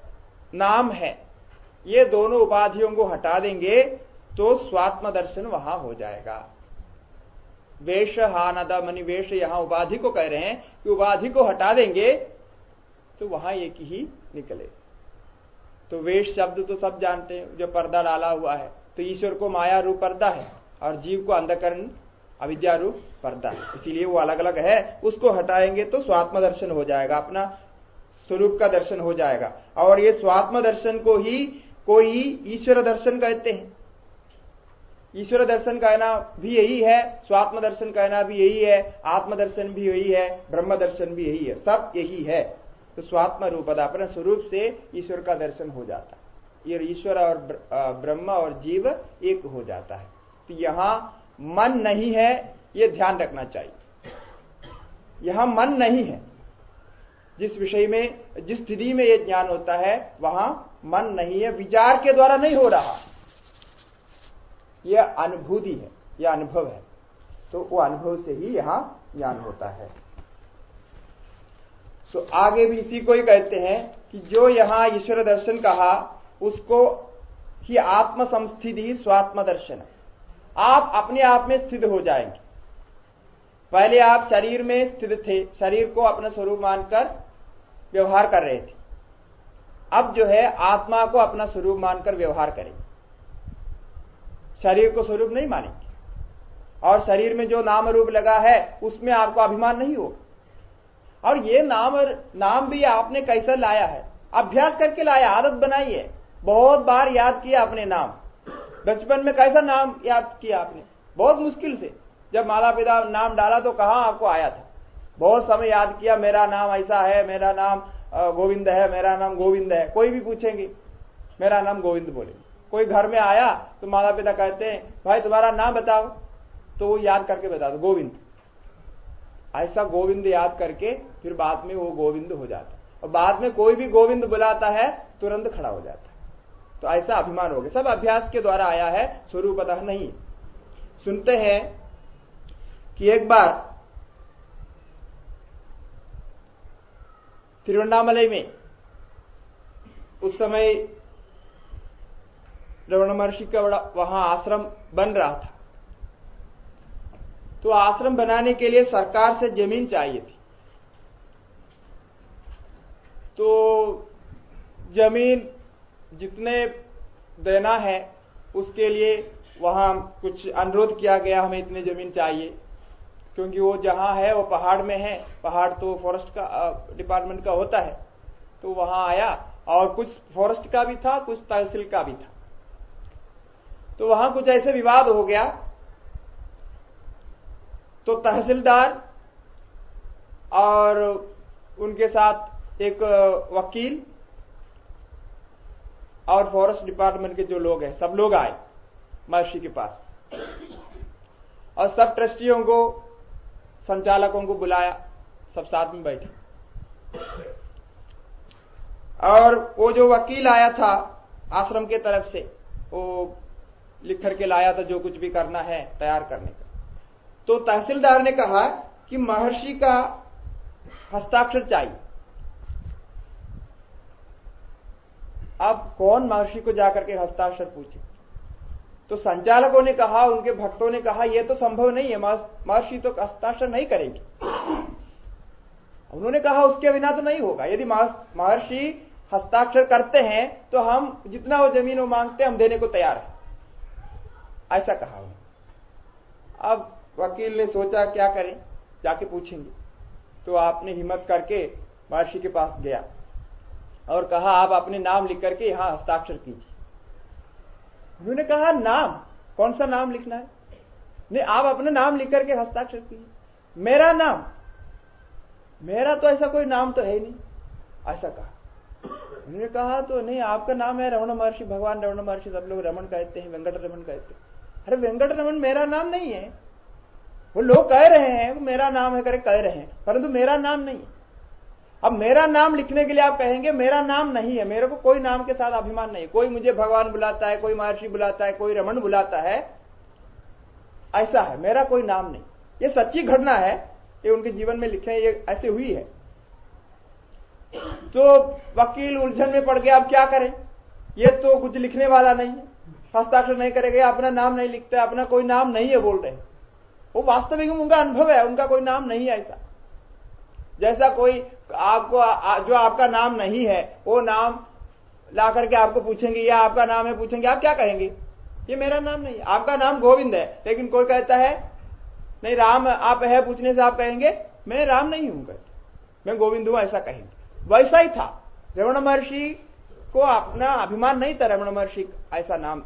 नाम है, ये दोनों उपाधियों को हटा देंगे तो स्वात्म दर्शन वहां हो जाएगा। वेश हानद मनी वेश, यहां उपाधि को कह रहे हैं कि उपाधि को हटा देंगे तो वहां एक ही निकले। तो वेश शब्द तो सब जानते हैं, जो पर्दा डाला हुआ है, तो ईश्वर को माया रूप पर्दा है और जीव को अंधकरण अविद्या रूप पर्दा है, इसीलिए वो अलग अलग है। उसको हटाएंगे तो स्वात्म दर्शन हो जाएगा, अपना स्वरूप का दर्शन हो जाएगा। और ये स्वात्म दर्शन को ही कोई ईश्वर दर्शन कहते हैं। ईश्वर दर्शन कहना भी यही है, स्वात्म दर्शन कहना भी यही है, आत्मदर्शन भी यही है, ब्रह्म दर्शन भी यही है, सब यही है। तो स्वात्म रूपदा अपने स्वरूप से ईश्वर का दर्शन हो जाता है। ये ईश्वर और ब्रह्म और जीव एक हो जाता है। तो यहां मन नहीं है, ये ध्यान रखना चाहिए। यहां मन नहीं है, जिस विषय में, जिस स्थिति में ये ज्ञान होता है वहां मन नहीं है, विचार के द्वारा नहीं हो रहा, यह अनुभूति है, यह अनुभव है। तो वो अनुभव से ही यहां ज्ञान होता है। तो आगे भी इसी को ही कहते हैं कि जो यहां ईश्वर दर्शन कहा उसको ही आत्म संस्थिति स्वात्म दर्शन। आप अपने आप में स्थित हो जाएंगे। पहले आप शरीर में स्थित थे, शरीर को अपना स्वरूप मानकर व्यवहार कर रहे थे। अब जो है आत्मा को अपना स्वरूप मानकर व्यवहार करेंगे, शरीर को स्वरूप नहीं मानेंगे। और शरीर में जो नाम रूप लगा है उसमें आपको अभिमान नहीं होगा। और ये नाम भी आपने कैसा लाया है, अभ्यास करके लाया, आदत बनाई है, बहुत बार याद किया अपने नाम। बचपन में कैसा नाम याद किया आपने, बहुत मुश्किल से, जब माता पिता नाम डाला तो कहां आपको आया था, बहुत समय याद किया, मेरा नाम ऐसा है, मेरा नाम गोविंद है, मेरा नाम गोविंद है। कोई भी पूछेंगे मेरा नाम गोविंद बोले। कोई घर में आया तो माता पिता कहते हैं भाई तुम्हारा नाम बताओ, तो वो याद करके बता दो गोविंद। ऐसा गोविंद याद करके फिर बाद में वो गोविंद हो जाता है। और बाद में कोई भी गोविंद बुलाता है तुरंत खड़ा हो जाता है। तो ऐसा अभिमान हो गया, सब अभ्यास के द्वारा आया है, स्वरूपतः नहीं। सुनते हैं कि एक बार तिरुवन्नामलई में उस समय रमण महर्षि का वहां आश्रम बन रहा था। तो आश्रम बनाने के लिए सरकार से जमीन चाहिए थी। तो जमीन जितने देना है उसके लिए वहां कुछ अनुरोध किया गया, हमें इतने जमीन चाहिए, क्योंकि वो जहां है वो पहाड़ में है, पहाड़ तो फॉरेस्ट का डिपार्टमेंट का होता है। तो वहां आया और कुछ फॉरेस्ट का भी था, कुछ तहसील का भी था। तो वहां कुछ ऐसे विवाद हो गया, तो तहसीलदार और उनके साथ एक वकील और फॉरेस्ट डिपार्टमेंट के जो लोग हैं सब लोग आए महर्षि के पास, और सब ट्रस्टियों को, संचालकों को बुलाया, सब साथ में बैठे। और वो जो वकील आया था आश्रम के तरफ से, वो लिख करके लाया था जो कुछ भी करना है तैयार करने का। तो तहसीलदार ने कहा कि महर्षि का हस्ताक्षर चाहिए। अब कौन महर्षि को जाकर के हस्ताक्षर पूछे? तो संचालकों ने कहा, उनके भक्तों ने कहा यह तो संभव नहीं है, महर्षि तो हस्ताक्षर नहीं करेंगे। उन्होंने कहा उसके बिना तो नहीं होगा, यदि महर्षि हस्ताक्षर करते हैं तो हम जितना वो जमीन वो मांगते हैं हम देने को तैयार है, ऐसा कहा उन्होंने। अब वकील ने सोचा क्या करें, जाके पूछेंगे। तो आपने हिम्मत करके महर्षि के पास गया और कहा आप अपने नाम लिख करके यहां हस्ताक्षर कीजिए। उन्होंने कहा नाम, कौन सा नाम लिखना है? नहीं, आप अपना नाम लिख करके हस्ताक्षर कीजिए। मेरा नाम? मेरा तो ऐसा कोई नाम तो है ही नहीं, ऐसा कहा। उन्होंने कहा तो नहीं, आपका नाम है रमण महर्षि, भगवान रमण महर्षि, सब लोग रमण कहते हैं, वेंकट रमण कहते हैं। अरे वेंकट रमण मेरा नाम नहीं है, वो लोग कह रहे हैं वो मेरा नाम है, कह रहे हैं, परंतु मेरा नाम नहीं है। अब मेरा नाम लिखने के लिए आप कहेंगे मेरा नाम नहीं है, मेरे को कोई नाम के साथ अभिमान नहीं है, कोई मुझे भगवान बुलाता है, कोई महर्षि बुलाता है, कोई रमण बुलाता है, ऐसा है, मेरा कोई नाम नहीं। ये सच्ची घटना है, ये उनके जीवन में लिखे, ये ऐसे हुई है। तो वकील उलझन में पड़ गया, अब क्या करें, ये तो कुछ लिखने वाला नहीं है, हस्ताक्षर नहीं करेगा, अपना नाम नहीं लिखता, अपना कोई नाम नहीं है बोल रहे। वो वास्तविक में उनका अनुभव है, उनका कोई नाम नहीं है। ऐसा जैसा कोई आपको जो आपका नाम नहीं है वो नाम ला करके आपको पूछेंगे या आपका नाम है, पूछेंगे, आप क्या कहेंगे? ये मेरा नाम नहीं है। आपका नाम गोविंद है, लेकिन कोई कहता है नहीं राम आप है, पूछने से आप कहेंगे मैं राम नहीं हूं, मैं गोविंद हूं, ऐसा कहेंगे। वैसा ही था, रमण महर्षि को अपना अभिमान नहीं था रमण महर्षि ऐसा नाम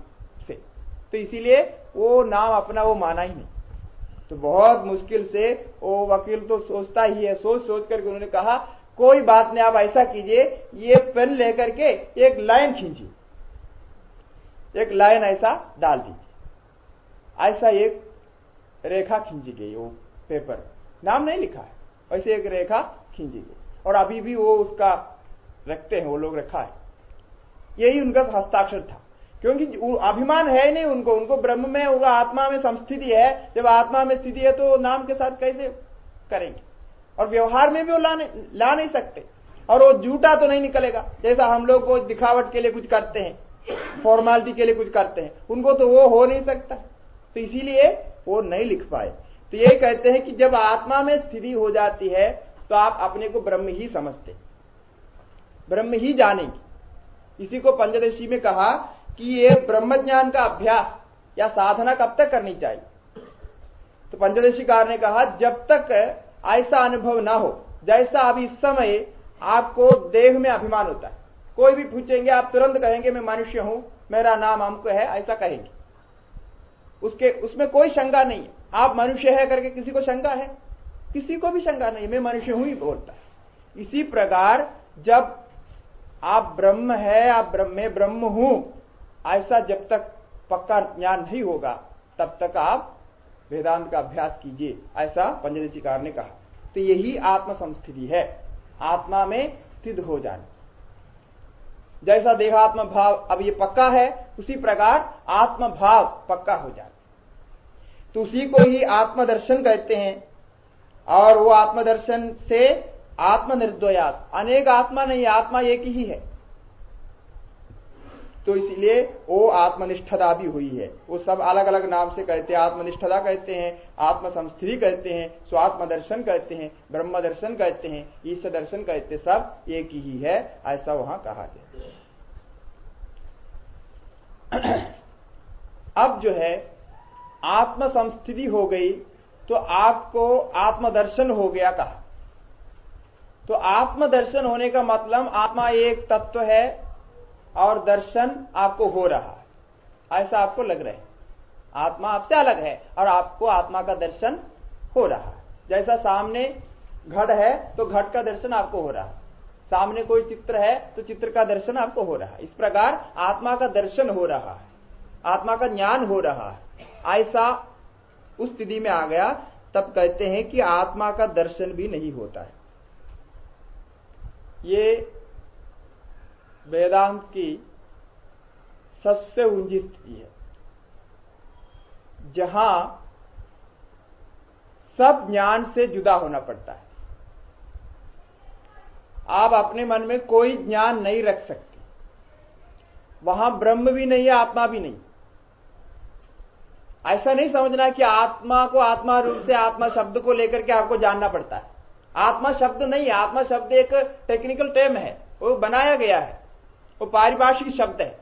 से, तो इसीलिए वो नाम अपना वो माना ही नहीं। तो बहुत मुश्किल से वो वकील तो सोचता ही है, सोच सोच करके उन्होंने कहा कोई बात नहीं, आप ऐसा कीजिए, ये पेन लेकर के एक लाइन खींचिए, एक लाइन ऐसा डाल दीजिए। ऐसा एक रेखा खींची गई, वो पेपर नाम नहीं लिखा है, वैसे एक रेखा खींची गई और अभी भी वो उसका रखते हैं, वो लोग रखा है। यही उनका हस्ताक्षर था, क्योंकि अभिमान है नहीं उनको ब्रह्म में होगा, आत्मा में संस्थिति है। जब आत्मा में स्थिति है तो नाम के साथ कैसे करेंगे? और व्यवहार में भी वो ला नहीं सकते, और वो झूठा तो नहीं निकलेगा। जैसा हम लोग को दिखावट के लिए कुछ करते हैं, फॉर्मेलिटी के लिए कुछ करते हैं, उनको तो वो हो नहीं सकता, तो इसीलिए वो नहीं लिख पाए। तो ये कहते हैं कि जब आत्मा में स्थिति हो जाती है तो आप अपने को ब्रह्म ही समझते, ब्रह्म ही जानेंगे। इसी को पंचदशी में कहा कि ये ब्रह्म ज्ञान का अभ्यास या साधना कब तक करनी चाहिए? तो पंचदशीकार ने कहा जब तक ऐसा अनुभव ना हो जैसा अभी इस समय आपको देह में अभिमान होता है। कोई भी पूछेंगे आप तुरंत कहेंगे मैं मनुष्य हूं, मेरा नाम अमुक है, ऐसा कहेंगे, उसमें कोई शंका नहीं है। आप मनुष्य है करके किसी को शंका है? किसी को भी शंका नहीं, मैं मनुष्य हूं ही बोलता है। इसी प्रकार जब आप ब्रह्म है, आप मैं ब्रह्म हूं, ऐसा जब तक पक्का ज्ञान नहीं होगा तब तक आप वेदांत का अभ्यास कीजिए, ऐसा पंचदशीकार ने कहा। तो यही आत्म संस्थिति है, आत्मा में स्थित हो जाना। जैसा देहात्म भाव अब ये पक्का है, उसी प्रकार आत्म भाव पक्का हो जाए, तो उसी को ही आत्मदर्शन कहते हैं। और वो आत्मदर्शन से आत्मनिर्द्वयात्, अनेक आत्मा नहीं, आत्मा एक ही है। तो इसलिए वो आत्मनिष्ठता भी हुई है। वो सब अलग अलग नाम से कहते हैं, आत्मनिष्ठता कहते हैं, आत्म संस्थिति कहते हैं, स्वात्म दर्शन कहते हैं, ब्रह्म दर्शन कहते हैं, ईश्वर दर्शन कहते हैं, सब एक ही है, ऐसा वहां कहा गया। अब जो है आत्म संस्थिति हो गई तो आपको आत्मदर्शन हो गया कहा। तो आत्मदर्शन होने का मतलब आत्मा एक तत्व है और दर्शन आपको हो रहा है, ऐसा आपको लग रहा है। आत्मा आपसे अलग है और आपको आत्मा का दर्शन हो रहा है। जैसा सामने घट है तो घट का दर्शन आपको हो रहा है, सामने कोई चित्र है तो चित्र का दर्शन आपको हो रहा है। इस प्रकार आत्मा का दर्शन हो रहा है, आत्मा का ज्ञान हो रहा है। ऐसा उस स्थिति में आ गया तब कहते हैं कि आत्मा का दर्शन भी नहीं होता है। ये वेदांत की सबसे ऊंची स्थिति है, जहां सब ज्ञान से जुदा होना पड़ता है। आप अपने मन में कोई ज्ञान नहीं रख सकते, वहां ब्रह्म भी नहीं है, आत्मा भी नहीं। ऐसा नहीं समझना कि आत्मा को आत्मा रूप से आत्मा शब्द को लेकर के आपको जानना पड़ता है। आत्मा शब्द नहीं है, आत्मा शब्द एक टेक्निकल टर्म है, वो बनाया गया है, वो पारिभाषिक शब्द है।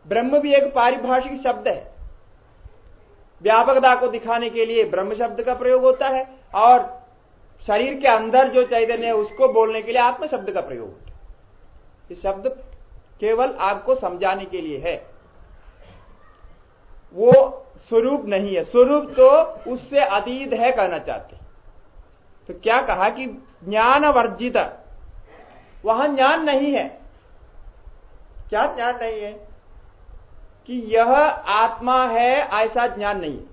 ब्रह्म भी एक पारिभाषिक शब्द है, व्यापकता को दिखाने के लिए ब्रह्म शब्द का प्रयोग होता है, और शरीर के अंदर जो चैतन्य है उसको बोलने के लिए आत्मा शब्द का प्रयोग होता है। ये शब्द केवल आपको समझाने के लिए है, वो स्वरूप नहीं है। स्वरूप तो उससे अतीत है कहना चाहते। तो क्या कहा कि ज्ञान वर्जित, वहां ज्ञान नहीं है। क्या ज्ञान नहीं है? कि यह आत्मा है ऐसा ज्ञान नहीं है,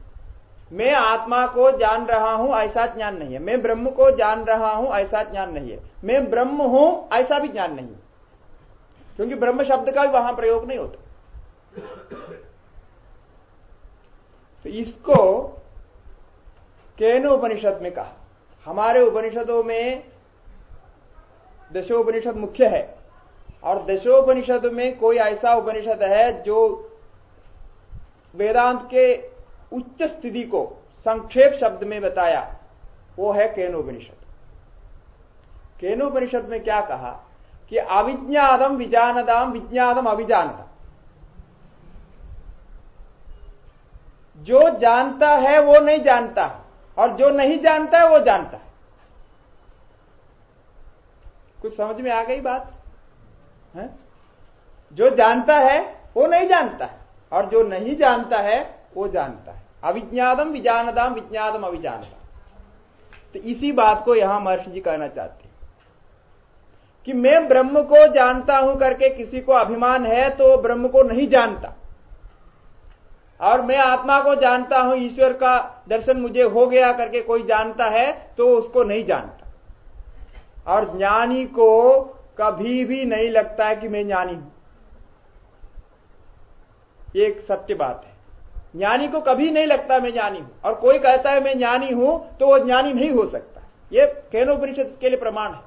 मैं आत्मा को जान रहा हूं ऐसा ज्ञान नहीं है, मैं ब्रह्म को जान रहा हूं ऐसा ज्ञान नहीं है, मैं ब्रह्म हूं ऐसा भी ज्ञान नहीं है, क्योंकि ब्रह्म शब्द का भी वहां प्रयोग नहीं होता। तो इसको केनोपनिषद में कहा। हमारे उपनिषदों में दशोपनिषद मुख्य है, और दशोपनिषद में कोई ऐसा उपनिषद है जो वेदांत के उच्च स्थिति को संक्षेप शब्द में बताया वो है केनोपनिषद। केनोपनिषद में क्या कहा कि अविज्ञातम विजानताम विज्ञातम अविजानता। जो जानता है वो नहीं जानता और जो नहीं जानता है वो जानता है। कुछ समझ में आ गई बात है? जो जानता है वो नहीं जानता है और जो नहीं जानता है वो जानता है। अविज्ञातम विजानताम विज्ञातम अविजानता। तो इसी बात को यहां महर्षि जी कहना चाहते हैं कि मैं ब्रह्म को जानता हूं करके किसी को अभिमान है तो ब्रह्म को नहीं जानता, और मैं आत्मा को जानता हूं, ईश्वर का दर्शन मुझे हो गया करके कोई जानता है तो उसको नहीं जानता। और ज्ञानी को कभी भी नहीं लगता है कि मैं ज्ञानी हूं। ये एक सत्य बात है। ज्ञानी को कभी नहीं लगता मैं ज्ञानी हूं, और कोई कहता है मैं ज्ञानी हूं तो वो ज्ञानी नहीं हो सकता। ये केनोपनिषद के लिए प्रमाण है।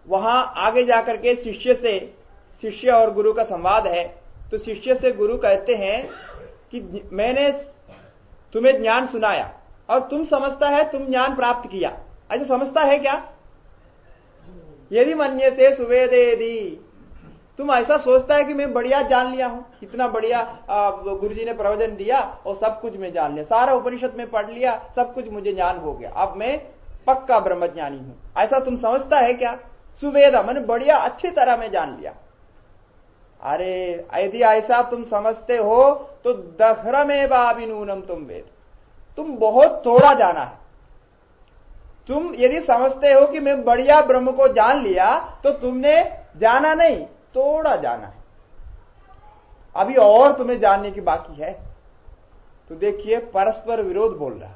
वहां आगे जाकर के शिष्य और गुरु का संवाद है। तो शिष्य से गुरु कहते हैं कि मैंने तुम्हें ज्ञान सुनाया और तुम समझता है तुम ज्ञान प्राप्त किया, ऐसा समझता है क्या? यदि मन्यते सुवेदेदि, तुम ऐसा सोचता है कि मैं बढ़िया जान लिया हूं, इतना बढ़िया गुरुजी ने प्रवचन दिया और सब कुछ मैं जान लिया, सारा उपनिषद में पढ़ लिया, सब कुछ मुझे ज्ञान हो गया, अब मैं पक्का ब्रह्मज्ञानी हूं, ऐसा तुम समझता है क्या? सुवेदा मैंने बढ़िया अच्छी तरह मैं जान लिया। अरे यदि ऐसा तुम समझते हो तो दह्रमेवाभिनूनम तुम वेद, तुम बहुत थोड़ा जाना है। तुम यदि समझते हो कि मैं बढ़िया ब्रह्म को जान लिया तो तुमने जाना नहीं, थोड़ा जाना है, अभी और तुम्हें जानने की बाकी है। तो देखिए परस्पर विरोध बोल रहा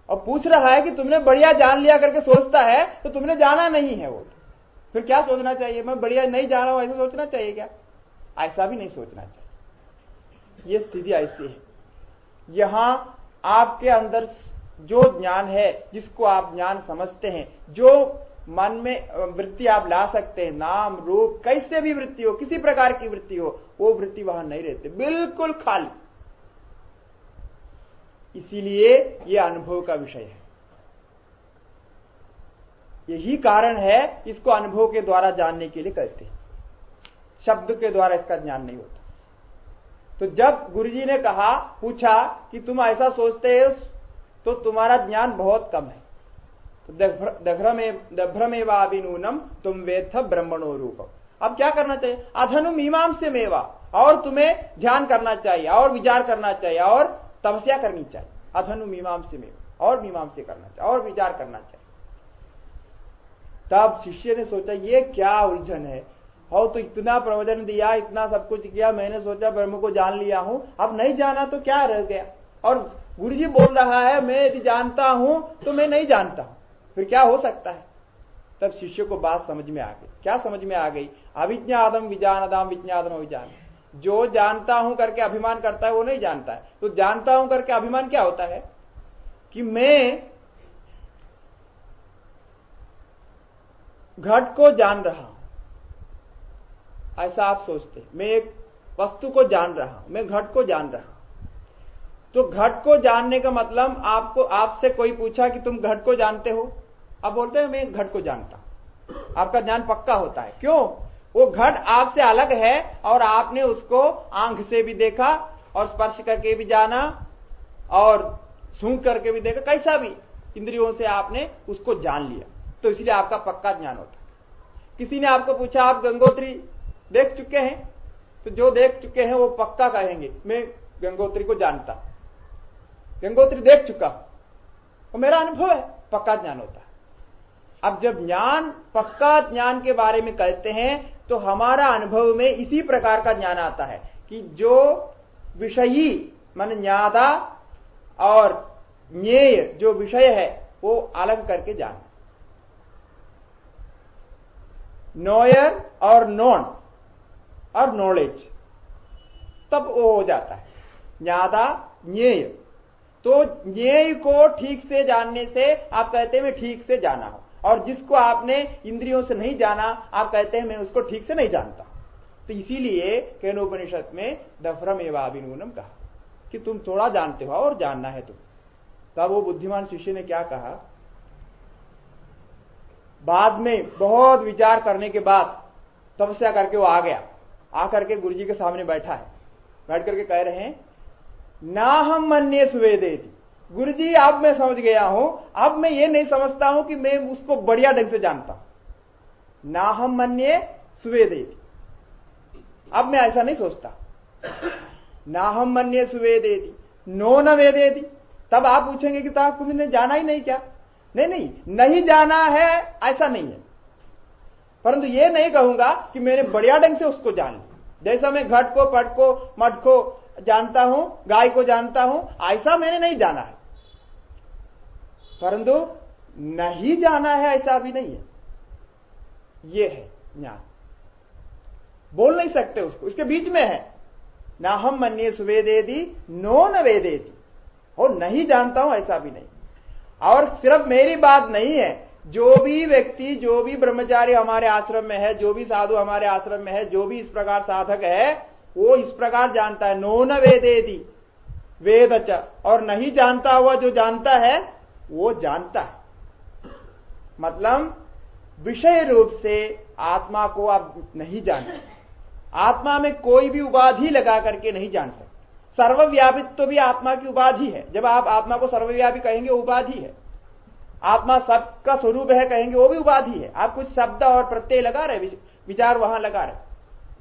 और पूछ रहा है कि तुमने बढ़िया जान लिया करके सोचता है तो तुमने जाना नहीं है। वो फिर क्या सोचना चाहिए? मैं बढ़िया नहीं जाना हूं ऐसा सोचना चाहिए क्या? ऐसा भी नहीं सोचना चाहिए। ये स्थिति ऐसी है। यहां आपके अंदर जो ज्ञान है, जिसको आप ज्ञान समझते हैं, जो मन में वृत्ति आप ला सकते हैं, नाम रूप कैसे भी वृत्ति हो, किसी प्रकार की वृत्ति हो, वो वृत्ति वहां नहीं रहते, बिल्कुल खाली। इसीलिए यह अनुभव का विषय है। यही कारण है इसको अनुभव के द्वारा जानने के लिए कहते हैं, शब्द के द्वारा इसका ज्ञान नहीं होता। तो जब गुरुजी ने कहा, पूछा कि तुम ऐसा सोचते हो तो तुम्हारा ज्ञान बहुत कम है, तो दभ्रमेवाभिनूनम तुम वेत्थ ब्रह्मणो रूपम। अब क्या करना चाहिए? अधनु मीमांसे मेवा, और तुम्हें ध्यान करना चाहिए और विचार करना चाहिए और तपस्या करनी चाहिए। अधनु मीमांसे मेवा, और मीमांसे करना चाहिए और विचार करना चाहिए। तब शिष्य ने सोचा ये क्या उलझन है, और तो इतना प्रवचन दिया, इतना सब कुछ किया, मैंने सोचा ब्रह्म को जान लिया हूं, अब नहीं जाना तो क्या रह गया? और गुरुजी बोल रहा है मैं यदि जानता हूं तो मैं नहीं जानता हूं, फिर क्या हो सकता है? तब शिष्य को बात समझ में आ गई। क्या समझ में आ गई? अविज्ञातम विजानताम विज्ञातम अविजान। जो जानता हूं करके अभिमान करता है वो नहीं जानता है। तो जानता हूं करके अभिमान क्या होता है कि मैं घट को जान रहा हूं, ऐसा आप सोचते हैं। मैं एक वस्तु को जान रहा हूं, मैं घट को जान रहा हूं। तो घट को जानने का मतलब आपसे कोई पूछा कि तुम घट को जानते हो, आप बोलते हैं मैं घट को जानता हूं, आपका ज्ञान पक्का होता है। क्यों? वो घट आपसे अलग है और आपने उसको आंख से भी देखा और स्पर्श करके भी जाना और सूंघ करके भी देखा, कैसा भी इंद्रियों से आपने उसको जान लिया, तो इसलिए आपका पक्का ज्ञान होता है। किसी ने आपको पूछा आप गंगोत्री देख चुके हैं, तो जो देख चुके हैं वो पक्का कहेंगे मैं गंगोत्री को जानता, गंगोत्री देख चुका, वो मेरा अनुभव है, पक्का ज्ञान होता है। अब जब ज्ञान पक्का ज्ञान के बारे में कहते हैं तो हमारा अनुभव में इसी प्रकार का ज्ञान आता है कि जो विषयी मन ज्ञाता और ज्ञेय जो विषय है वो अलग करके जाना। नोयर और नॉन और नॉलेज, तब वो हो जाता है ज्ञाता ज्ञेय। तो ज्ञेय को ठीक से जानने से आप कहते हैं मैं ठीक से जाना हूं, और जिसको आपने इंद्रियों से नहीं जाना आप कहते हैं मैं उसको ठीक से नहीं जानता। तो इसीलिए केनोपनिषद में दफ्रमेवाभिनूनम कहा कि तुम थोड़ा जानते हो और जानना है तुम। तब वो बुद्धिमान शिष्य ने क्या कहा, बाद में बहुत विचार करने के बाद तपस्या करके वो आ गया, आकर के गुरुजी के सामने बैठा है, बैठ करके कह रहे हैं ना हम मन्ये सुवेदेति, गुरुजी अब मैं समझ गया हूं, अब मैं ये नहीं समझता हूं कि मैं उसको बढ़िया ढंग से जानता हूं। ना हम मन्ये सुवेदेति, अब मैं ऐसा नहीं सोचता। ना हम मन्ये सुवेदेति नो न वेदेति, तब आप पूछेंगे कि साहब तुमने जाना ही नहीं क्या? नहीं, नहीं जाना है ऐसा नहीं है, परंतु ये नहीं कहूंगा कि मैंने बढ़िया ढंग से उसको जान लिया। जैसा मैं घट को, पट को, मठ को जानता हूं, गाय को जानता हूं, ऐसा मैंने नहीं जाना है। परंतु नहीं जाना है ऐसा भी नहीं है। ये है ज्ञान, बोल नहीं सकते उसको, इसके बीच में है। ना हम मन्ये सुवेदेति नो न वेदेति, और नहीं जानता हूं ऐसा भी नहीं। और सिर्फ मेरी बात नहीं है, जो भी व्यक्ति, जो भी ब्रह्मचारी हमारे आश्रम में है, जो भी साधु हमारे आश्रम में है, जो भी इस प्रकार साधक है, वो इस प्रकार जानता है। नो न वेदेति वेदच, और नहीं जानता हुआ जो जानता है वो जानता है। मतलब विषय रूप से आत्मा को आप नहीं जानते, आत्मा में कोई भी उपाधि लगा करके नहीं जान सकते। सर्वव्यापित्व तो भी आत्मा की उपाधि है। जब आप आत्मा को सर्वव्यापी कहेंगे वो उपाधि है। आत्मा सबका स्वरूप है कहेंगे वो भी उपाधि है। आप कुछ शब्द और प्रत्यय लगा रहे, विचार वहां लगा रहे,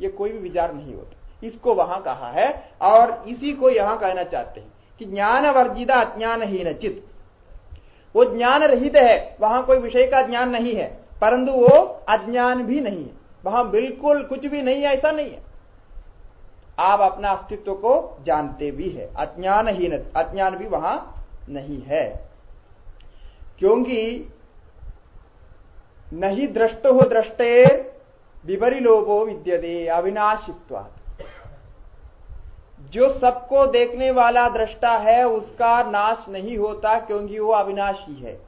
ये कोई भी विचार नहीं होता। इसको वहां कहा है, और इसी को यहां कहना चाहते हैं कि ज्ञान वर्जिता अज्ञानहीन चित्त। वो ज्ञान रहित है, वहां कोई विषय का ज्ञान नहीं है, परंतु वो अज्ञान भी नहीं है, वहां बिल्कुल कुछ भी नहीं है ऐसा नहीं है। आप अपना अस्तित्व को जानते भी है, अज्ञानहीन, अज्ञान भी वहां नहीं है। क्योंकि नहीं दृष्टो दृष्टे विपरिलोपो विद्यते अविनाशित्वात्। जो सबको देखने वाला दृष्टा है उसका नाश नहीं होता, क्योंकि वो अविनाशी है।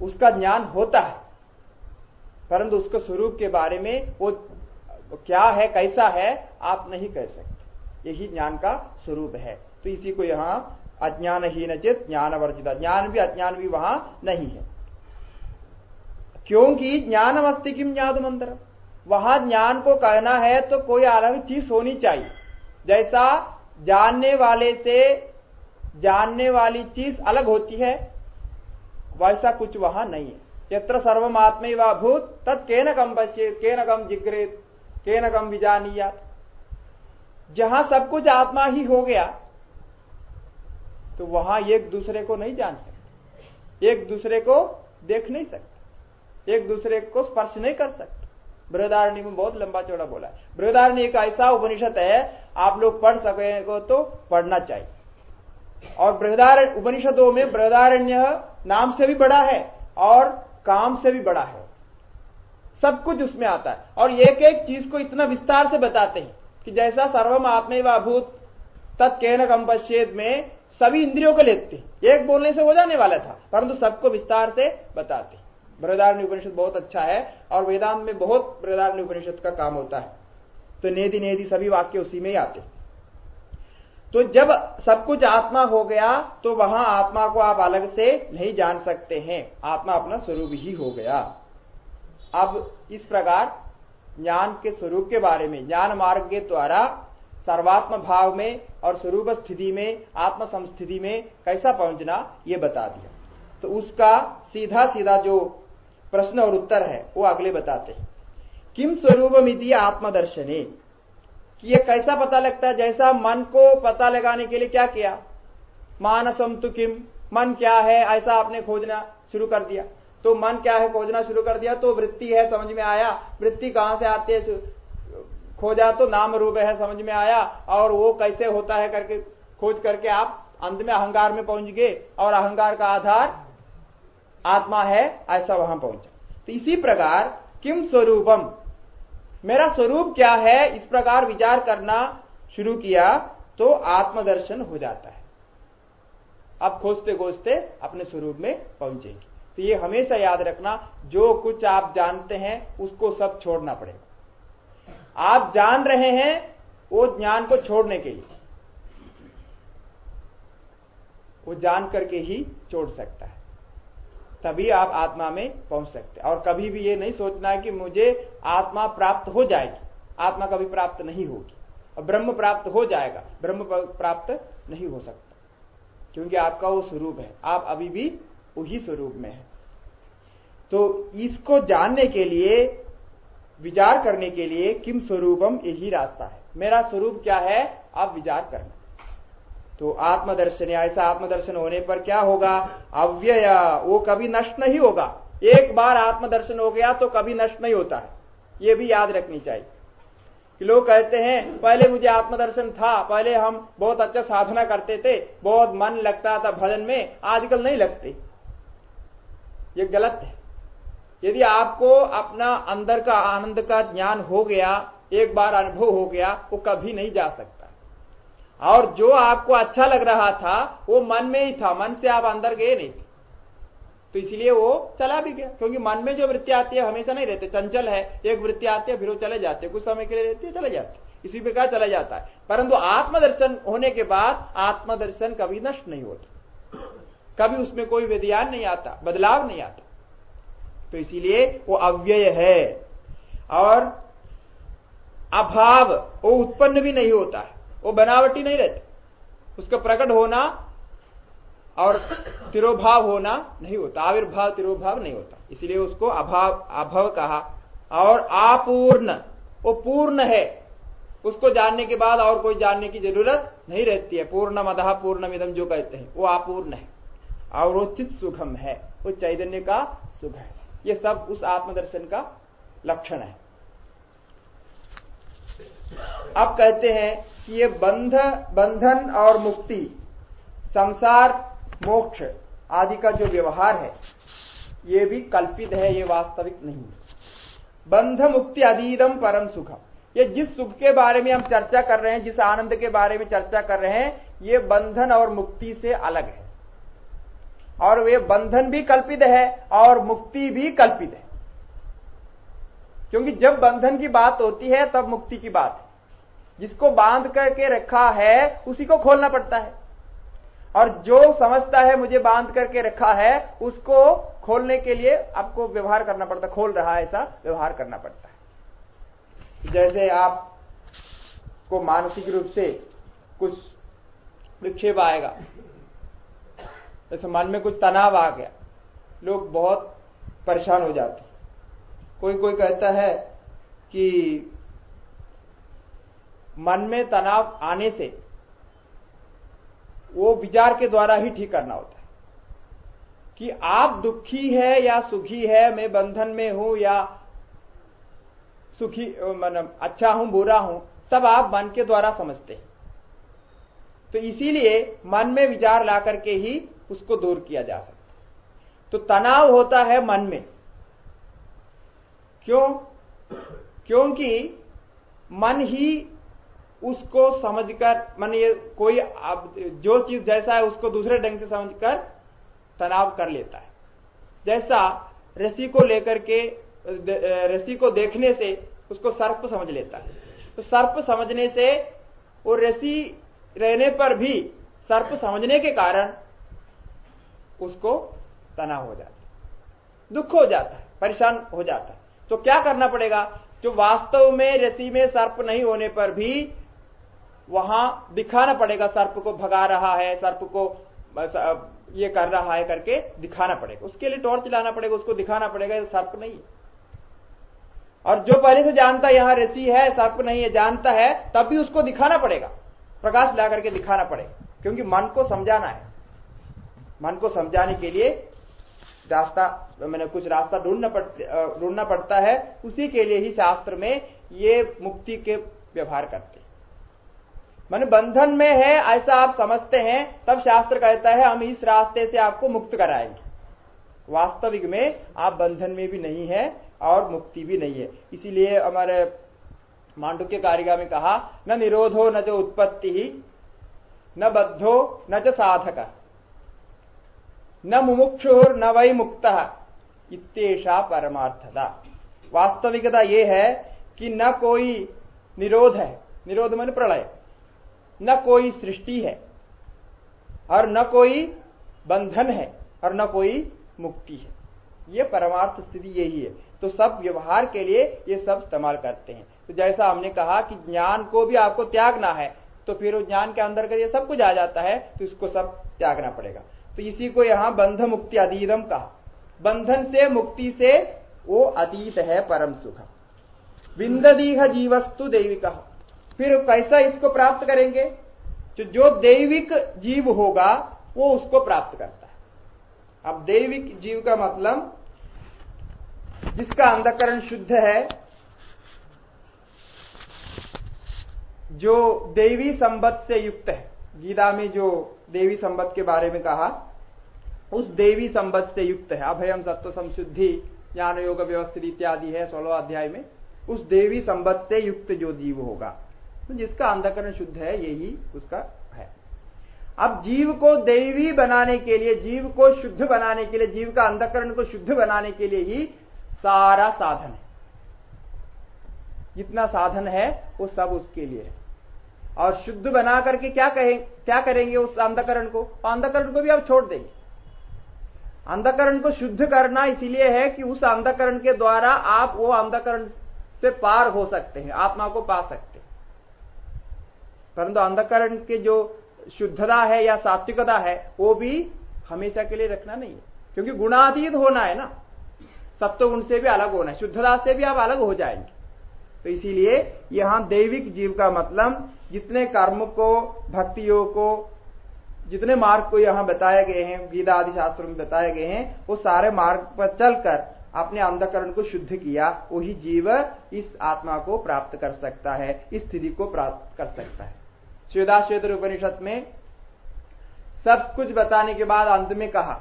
उसका ज्ञान होता है, परंतु उसके स्वरूप के बारे में वो क्या है, कैसा है, आप नहीं कह सकते। यही ज्ञान का स्वरूप है। तो इसी को यहां अज्ञानहीन चित्त ज्ञान वर्जिता, ज्ञान भी अज्ञान भी वहां नहीं है। क्योंकि ज्ञानमस्ति किम ज्ञातुमंतरम, वहां ज्ञान को कहना है तो कोई अलग चीज होनी चाहिए। जैसा जानने वाले से जानने वाली चीज अलग होती है, वैसा कुछ वहां नहीं है। यत्र सर्वम आत्मैव भूत तत् केन कम पश्येत् केन कम जिग्रेत् केन कम विजानीयात्। जहां सब कुछ आत्मा ही हो गया तो वहां एक दूसरे को नहीं जान सकते, एक दूसरे को देख नहीं सकते, एक दूसरे को स्पर्श नहीं कर सकते। बृहदारण्य में बहुत लंबा चौड़ा बोला है। बृहदारण्य एक ऐसा उपनिषद है, आप लोग पढ़ सके तो पढ़ना चाहिए। और बृहदारण्य उपनिषदों में बृहदारण्य नाम से भी बड़ा है और काम से भी बड़ा है, सब कुछ उसमें आता है। और एक एक चीज को इतना विस्तार से बताते हैं कि जैसा सर्वम आत्मैव अभूत तत् केन कम पश्येत् में सभी इंद्रियों को लेते हैं, एक बोलने से हो जाने वाला था, परंतु सबको विस्तार से बताते हैं। बृहदारण्य उपनिषद बहुत अच्छा है, और वेदांत में बहुत बृहदारण्य उपनिषद का काम होता है। तो नेदि नेदि सभी वाक्य उसी में ही आते। तो जब सब कुछ आत्मा हो गया तो वहां आत्मा को आप अलग से नहीं जान सकते हैं, आत्मा अपना स्वरूप ही हो गया। अब इस प्रकार ज्ञान के स्वरूप के बारे में ज्ञान मार्ग के द्वारा सर्वात्म भाव में और स्वरूप स्थिति में, आत्म संस्थिति में कैसा पहुंचना, ये बता दिया। तो उसका सीधा सीधा जो प्रश्न और उत्तर है वो अगले बताते हैं। किम स्वरूपमिति आत्मदर्शने, कि ये कैसा पता लगता है। जैसा मन को पता लगाने के लिए क्या किया, मानसम तु किम, मन क्या है ऐसा आपने खोजना शुरू कर दिया। तो मन क्या है खोजना शुरू कर दिया तो वृत्ति है समझ में आया, वृत्ति कहां से आती है खोजा तो नाम रूप है समझ में आया, और वो कैसे होता है करके खोज करके आप अंत में अहंकार में पहुंच गए, और अहंकार का आधार आत्मा है ऐसा वहां पहुंचा। तो इसी प्रकार किम स्वरूपम, मेरा स्वरूप क्या है, इस प्रकार विचार करना शुरू किया तो आत्मदर्शन हो जाता है। अब खोजते खोजते अपने स्वरूप में पहुंचेंगे। तो ये हमेशा याद रखना, जो कुछ आप जानते हैं उसको सब छोड़ना पड़ेगा। आप जान रहे हैं वो ज्ञान को छोड़ने के लिए, वो जान करके ही छोड़ सकता है, तभी आप आत्मा में पहुंच सकते हैं। और कभी भी ये नहीं सोचना है कि मुझे आत्मा प्राप्त हो जाएगी, आत्मा कभी प्राप्त नहीं होगी, और ब्रह्म प्राप्त हो जाएगा, ब्रह्म प्राप्त नहीं हो सकता, क्योंकि आपका वो स्वरूप है, आप अभी भी वही स्वरूप में है। तो इसको जानने के लिए, विचार करने के लिए किम स्वरूपम, यही रास्ता है। मेरा स्वरूप क्या है, आप विचार करना। तो आत्मदर्शन, ऐसा आत्मदर्शन होने पर क्या होगा, अव्यय, वो कभी नष्ट नहीं होगा। एक बार आत्मदर्शन हो गया तो कभी नष्ट नहीं होता है, ये भी याद रखनी चाहिए। कि लोग कहते हैं पहले मुझे आत्मदर्शन था, पहले हम बहुत अच्छा साधना करते थे, बहुत मन लगता था भजन में, आजकल नहीं लगते, ये गलत है। यदि आपको अपना अंदर का आनंद का ज्ञान हो गया, एक बार अनुभव हो गया, वो कभी नहीं जा सकता। और जो आपको अच्छा लग रहा था वो मन में ही था, मन से आप अंदर गए नहीं थे, तो इसलिए वो चला भी गया। क्योंकि मन में जो वृत्ति आती है हमेशा नहीं रहते, चंचल है, एक वृत्ति आती है फिर वो चले जाते हैं, कुछ समय के लिए रहती है चले जाते, इसी प्रकार चला जाता है। परंतु आत्मदर्शन होने के बाद आत्मदर्शन कभी नष्ट नहीं होता, कभी उसमें कोई व्यतियान नहीं आता, बदलाव नहीं आता। तो इसीलिए वो अव्यय है। और अभाव, वो उत्पन्न भी नहीं होता है, वो बनावटी नहीं रहता, उसका प्रकट होना और तिरोभाव होना नहीं होता, आविर्भाव तिरोभाव नहीं होता, इसलिए उसको अभाव कहा। और अपूर्ण, वो पूर्ण है, उसको जानने के बाद और कोई जानने की जरूरत नहीं रहती है। पूर्णमदः पूर्णमिदं जो कहते हैं वो अपूर्ण है, और वो चित सुखम है, वो चैतन्य का सुख है। ये सब उस आत्मदर्शन का लक्षण है। अब कहते हैं कि ये बंधन और मुक्ति, संसार मोक्ष आदि का जो व्यवहार है ये भी कल्पित है, ये वास्तविक नहीं है। बंध मुक्ति अधीदम परम सुखम, ये जिस सुख के बारे में हम चर्चा कर रहे हैं, जिस आनंद के बारे में चर्चा कर रहे हैं, ये बंधन और मुक्ति से अलग है। और वे बंधन भी कल्पित है और मुक्ति भी कल्पित है, क्योंकि जब बंधन की बात होती है तब मुक्ति की बात है। जिसको बांध करके रखा है उसी को खोलना पड़ता है, और जो समझता है मुझे बांध करके रखा है उसको खोलने के लिए आपको व्यवहार करना पड़ता है, खोल रहा है ऐसा व्यवहार करना पड़ता है। जैसे आपको मानसिक रूप से कुछ विक्षेप आएगा, जैसे मन में कुछ तनाव आ गया, लोग बहुत परेशान हो जाते हैं। कोई कहता है कि मन में तनाव आने से वो विचार के द्वारा ही ठीक करना होता है कि आप दुखी है या सुखी है, मैं बंधन में हूं या सुखी, मतलब अच्छा हूं बुरा हूं, सब आप मन के द्वारा समझते हैं। तो इसीलिए मन में विचार ला करके ही उसको दूर किया जा सकता है। तो तनाव होता है मन में, क्यों? क्योंकि मन ही उसको समझकर, मन ये कोई जो चीज जैसा है उसको दूसरे ढंग से समझकर तनाव कर लेता है। जैसा रस्सी को लेकर के, रस्सी को देखने से उसको सर्प समझ लेता है, तो सर्प समझने से वो रस्सी रहने पर भी सर्प समझने के कारण उसको तनाव हो जाता है, दुख हो जाता है, परेशान हो जाता है। तो क्या करना पड़ेगा? जो वास्तव में रस्सी में सर्प नहीं होने पर भी वहां दिखाना पड़ेगा, सर्प को भगा रहा है, सर्प को ये कर रहा है करके दिखाना पड़ेगा। उसके लिए टॉर्च लाना पड़ेगा, उसको दिखाना पड़ेगा ये सर्प नहीं है। और जो पहले से जानता है यहां रस्सी है सर्प नहीं है, जानता है, तब भी उसको दिखाना पड़ेगा, प्रकाश ला करके दिखाना पड़ेगा, क्योंकि मन को समझाना है। मन को समझाने के लिए रास्ता, मैंने कुछ रास्ता ढूंढना पड़ता है। उसी के लिए ही शास्त्र में ये मुक्ति के व्यवहार करते हैं। मन बंधन में है ऐसा आप समझते हैं, तब शास्त्र कहता है हम इस रास्ते से आपको मुक्त कराएंगे। वास्तविक में आप बंधन में भी नहीं है और मुक्ति भी नहीं है। इसीलिए हमारे मांडुक्य कारिका में कहा, न निरोधो न जो उत्पत्ति ही, न बद्धो न च साधक, न मुमुक्षुर न वै मुक्तः इत्येषा परमार्थता। वास्तविकता ये है कि न कोई निरोध है, निरोध मन प्रलय, न कोई सृष्टि है और न कोई बंधन है और न कोई मुक्ति है। ये परमार्थ स्थिति यही है। तो सब व्यवहार के लिए ये सब इस्तेमाल करते हैं। तो जैसा हमने कहा कि ज्ञान को भी आपको त्यागना है, तो फिर वो ज्ञान के अंदर ये सब कुछ आ जाता है, तो इसको सब त्यागना पड़ेगा। तो इसी को यहां बंध मुक्ति अधीतम कहा। बंधन से मुक्ति से वो अतीत है परम सुख। विंददीह जीवस्तु दैविक। फिर कैसा इसको प्राप्त करेंगे? जो दैविक जीव होगा वो उसको प्राप्त करता है। अब दैविक जीव का मतलब जिसका अंतःकरण शुद्ध है, जो देवी संबत से युक्त है। गीता में जो देवी संबत के बारे में कहा, उस देवी संबत से युक्त है। अभयम सत्व संशुद्धि ज्ञान योग व्यवस्थित इत्यादि है 16 अध्याय में। उस देवी संबत से युक्त जो जीव होगा, तो जिसका अंतःकरण शुद्ध है, यही उसका है। अब जीव को दैवी बनाने के लिए, जीव को शुद्ध बनाने के लिए, जीव का अंतःकरण को शुद्ध बनाने के लिए ही सारा साधन है। जितना साधन है वो सब उसके लिए है। और शुद्ध बना करके क्या करेंगे उस अंतःकरण को? अंतःकरण को भी आप छोड़ देंगे। अंतःकरण को शुद्ध करना इसलिए है कि उस अंतःकरण के द्वारा आप वो अंतःकरण से पार हो सकते हैं, आत्मा को पा सकते हैं। परंतु अंतःकरण के जो शुद्धता है या सात्विकता है, वो भी हमेशा के लिए रखना नहीं है, क्योंकि गुणातीत होना है ना। सत्व गुण से भी अलग होना है, शुद्धता से भी आप अलग हो जाएंगे। तो इसीलिए यहां दैविक जीव का मतलब जितने कर्म को, भक्ति योग को, जितने मार्ग को यहां बताए गए हैं, गीता आदि शास्त्रों में बताए गए हैं, वो सारे मार्ग पर चलकर अपने अंतःकरण को शुद्ध किया, वही जीव इस आत्मा को प्राप्त कर सकता है, इस स्थिति को प्राप्त कर सकता है। श्वेताश्वेतर उपनिषद में सब कुछ बताने के बाद अंत में कहा,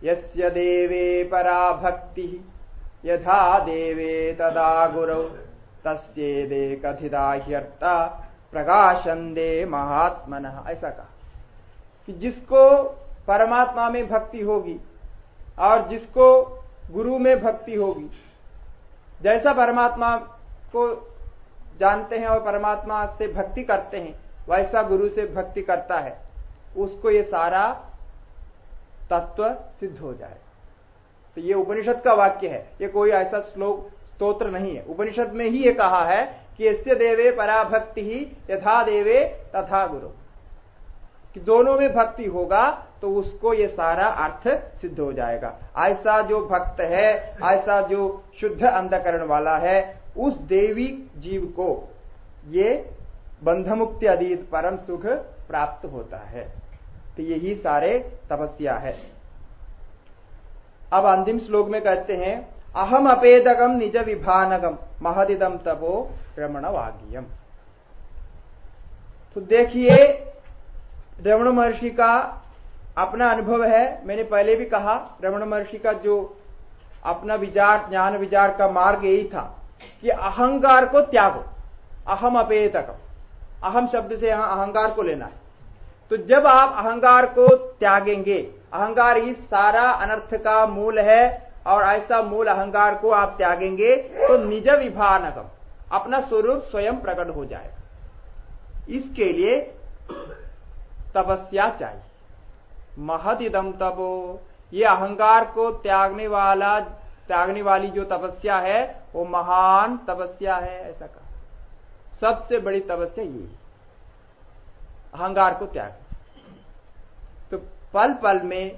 यस्य देवे परा भक्ति यथा देवे तदा गुरौ तस्येदे कथिता ह्यर्था प्रकाशंदे महात्मनः। ऐसा कहा कि जिसको परमात्मा में भक्ति होगी और जिसको गुरु में भक्ति होगी, जैसा परमात्मा को जानते हैं और परमात्मा से भक्ति करते हैं, वैसा गुरु से भक्ति करता है, उसको ये सारा तत्व सिद्ध हो जाए। तो ये उपनिषद का वाक्य है, ये कोई ऐसा श्लोक स्तोत्र नहीं है। उपनिषद में ही ये कहा है कि यस्य देवे परा भक्ति ही यथा देवे तथा गुरु, कि दोनों में भक्ति होगा तो उसको ये सारा अर्थ सिद्ध हो जाएगा। ऐसा जो भक्त है, ऐसा जो शुद्ध अंतःकरण वाला है, उस देवी जीव को ये बंधमुक्ति अधीत परम सुख प्राप्त होता है। तो यही सारे तपस्या है। अब अंतिम श्लोक में कहते हैं, अहम अपेदकम निज विभानकम महदिदम तपो रमण वाग्यम। तो देखिए, रमण महर्षि का अपना अनुभव है। मैंने पहले भी कहा, रमण महर्षि का जो अपना विचार, ज्ञान विचार का मार्ग यही था कि अहंकार को त्यागो। अहम अपेदकम, अहम शब्द से यहां अहंकार को लेना है। तो जब आप अहंकार को त्यागेंगे, अहंकार ही सारा अनर्थ का मूल है, और ऐसा मूल अहंकार को आप त्यागेंगे तो निज विभानकम, अपना स्वरूप स्वयं प्रकट हो जाएगा। इसके लिए तपस्या चाहिए। महदिदम तपो, ये अहंकार को त्यागने वाली जो तपस्या है वो महान तपस्या है, ऐसा कहा। सबसे बड़ी तपस्या ये है, अहंकार को त्याग। तो पल पल में